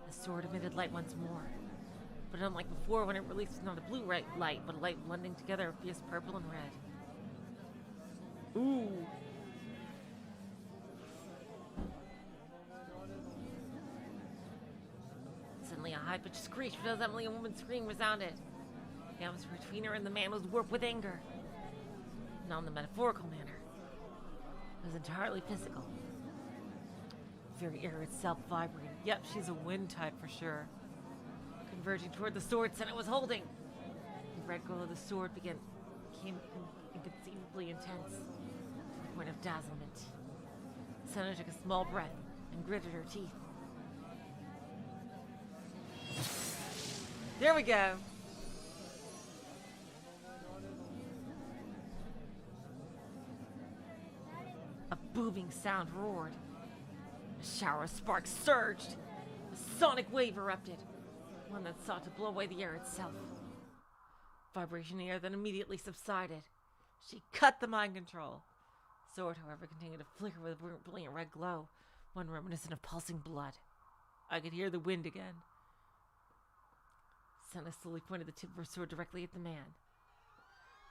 The sword emitted light once more. But unlike before, when it released not a blue light, but a light blending together of fierce purple and red. Ooh. Suddenly a high-pitched screech, which resembling a woman's scream, resounded. The atmosphere between her and the man was warped with anger. Not in the metaphorical manner. It was entirely physical. The very air itself vibrated. Yep, she's a wind type for sure. Converging toward the sword Senna was holding. The red glow of the sword became inconceivably intense, to the point of dazzlement. Senna took a small breath and gritted her teeth. There we go! A booming sound roared. A shower of sparks surged. A sonic wave erupted. One that sought to blow away the air itself. Vibration in the air then immediately subsided. She cut the mind control. Sword, however, continued to flicker with a brilliant red glow, one reminiscent of pulsing blood. I could hear the wind again. Senna slowly pointed the tip of her sword directly at the man.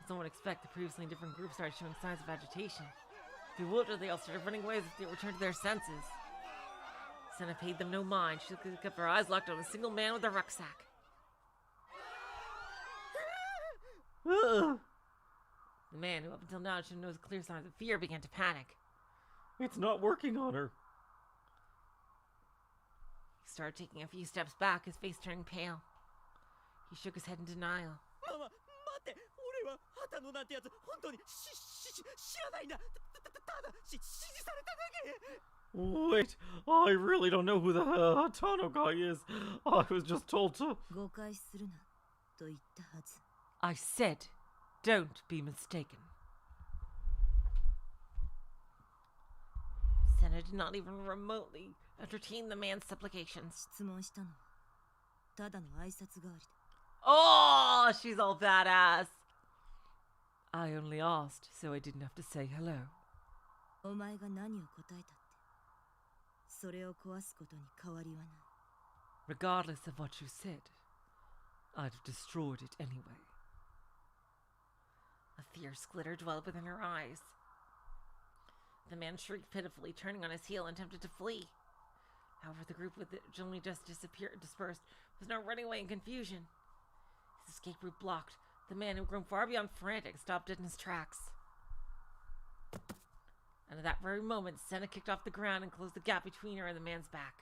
As one would expect, the previously indifferent group started showing signs of agitation. Bewildered, they all started running away as if they returned to their senses. Senna paid them no mind. She kept her eyes locked on a single man with a rucksack. The man, who up until now showed no clear signs of fear, began to panic. It's not working on her. He started taking a few steps back, his face turning pale. He shook his head in denial. 待って、俺は旗野なんてやつ本当に知らないんだ。ただ指示されただけ。 Wait, I really don't know who the Hatano guy is. I was just told to. I said, don't be mistaken. Senna did not even remotely entertain the man's supplications. Oh, she's all badass. I only asked, so I didn't have to say hello. Regardless of what you said, I'd have destroyed it anyway. A fierce glitter dwelled within her eyes. The man shrieked pitifully, turning on his heel and attempted to flee. However, the group with it only just dispersed was now running away in confusion. His escape route blocked. The man, who had grown far beyond frantic, stopped dead in his tracks. And at that very moment, Senna kicked off the ground and closed the gap between her and the man's back.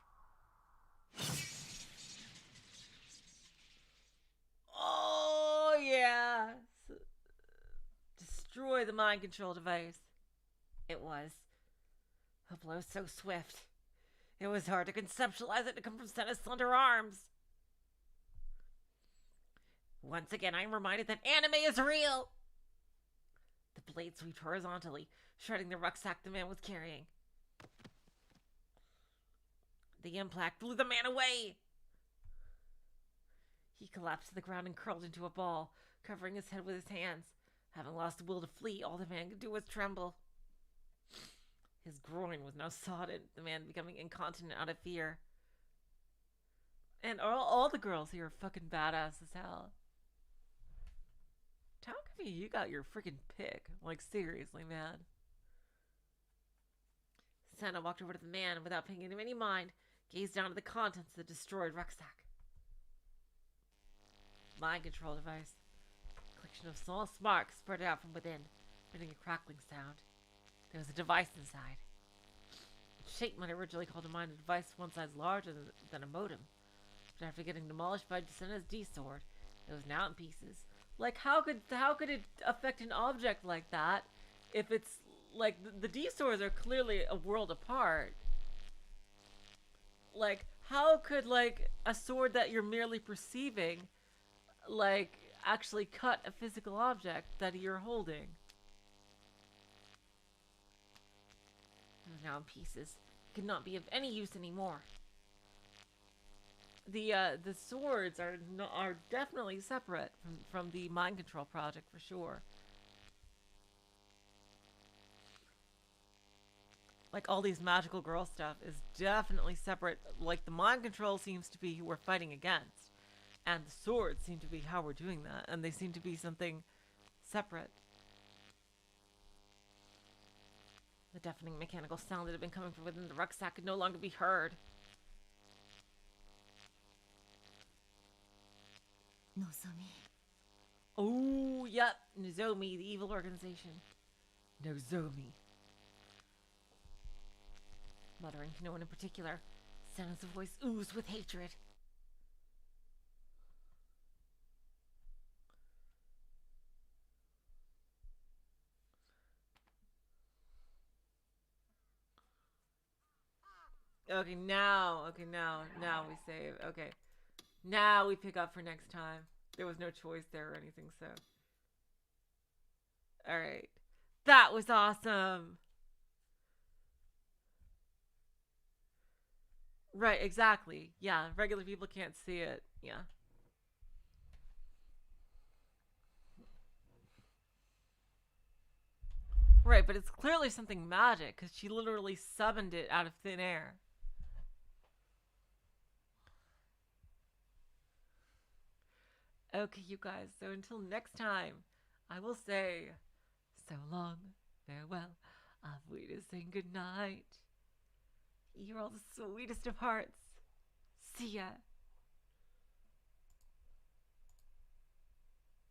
Oh, yeah. Destroy the mind control device. It was. A blow so swift. It was hard to conceptualize it to come from Senna's slender arms. Once again, I am reminded that anime is real. The blade swept horizontally, shredding the rucksack the man was carrying. The impact blew the man away. He collapsed to the ground and curled into a ball, covering his head with his hands. Having lost the will to flee, all the man could do was tremble. His groin was now sodden, the man becoming incontinent out of fear. And all the girls here are fucking badass as hell. Takumi, you got your freaking pick. Like, seriously, man. Senna walked over to the man and, without paying him any mind, gazed down at the contents of the destroyed rucksack. Mind control device. A collection of small sparks spread out from within, emitting a crackling sound. There was a device inside. A shape might originally call to mind a device one size larger than a modem. But after getting demolished by Descenda's D-sword, it was now in pieces. Like, how could it affect an object like that if it's, like, the D-swords are clearly a world apart? Like, how could, like, a sword that you're merely perceiving, like, actually cut a physical object that you're holding? It was now in pieces. It could not be of any use anymore. The swords are definitely separate from the mind control project for sure. Like, all these magical girl stuff is definitely separate. Like, the mind control seems to be who we're fighting against, and the swords seem to be how we're doing that, and they seem to be something separate. The deafening mechanical sound that had been coming from within the rucksack could no longer be heard. Nozomi. Oh, yep. Nozomi, the evil organization. Nozomi. Muttering to no one in particular, Sena's voice oozed with hatred. Okay, now we save. Okay. Now we pick up for next time. There was no choice there or anything, so. Alright. That was awesome! Right, exactly. Yeah, regular people can't see it. Yeah. Right, but it's clearly something magic, because she literally summoned it out of thin air. Okay, you guys, so until next time, I will say, so long, farewell, auf Wiedersehen, good night. You're all the sweetest of hearts. See ya.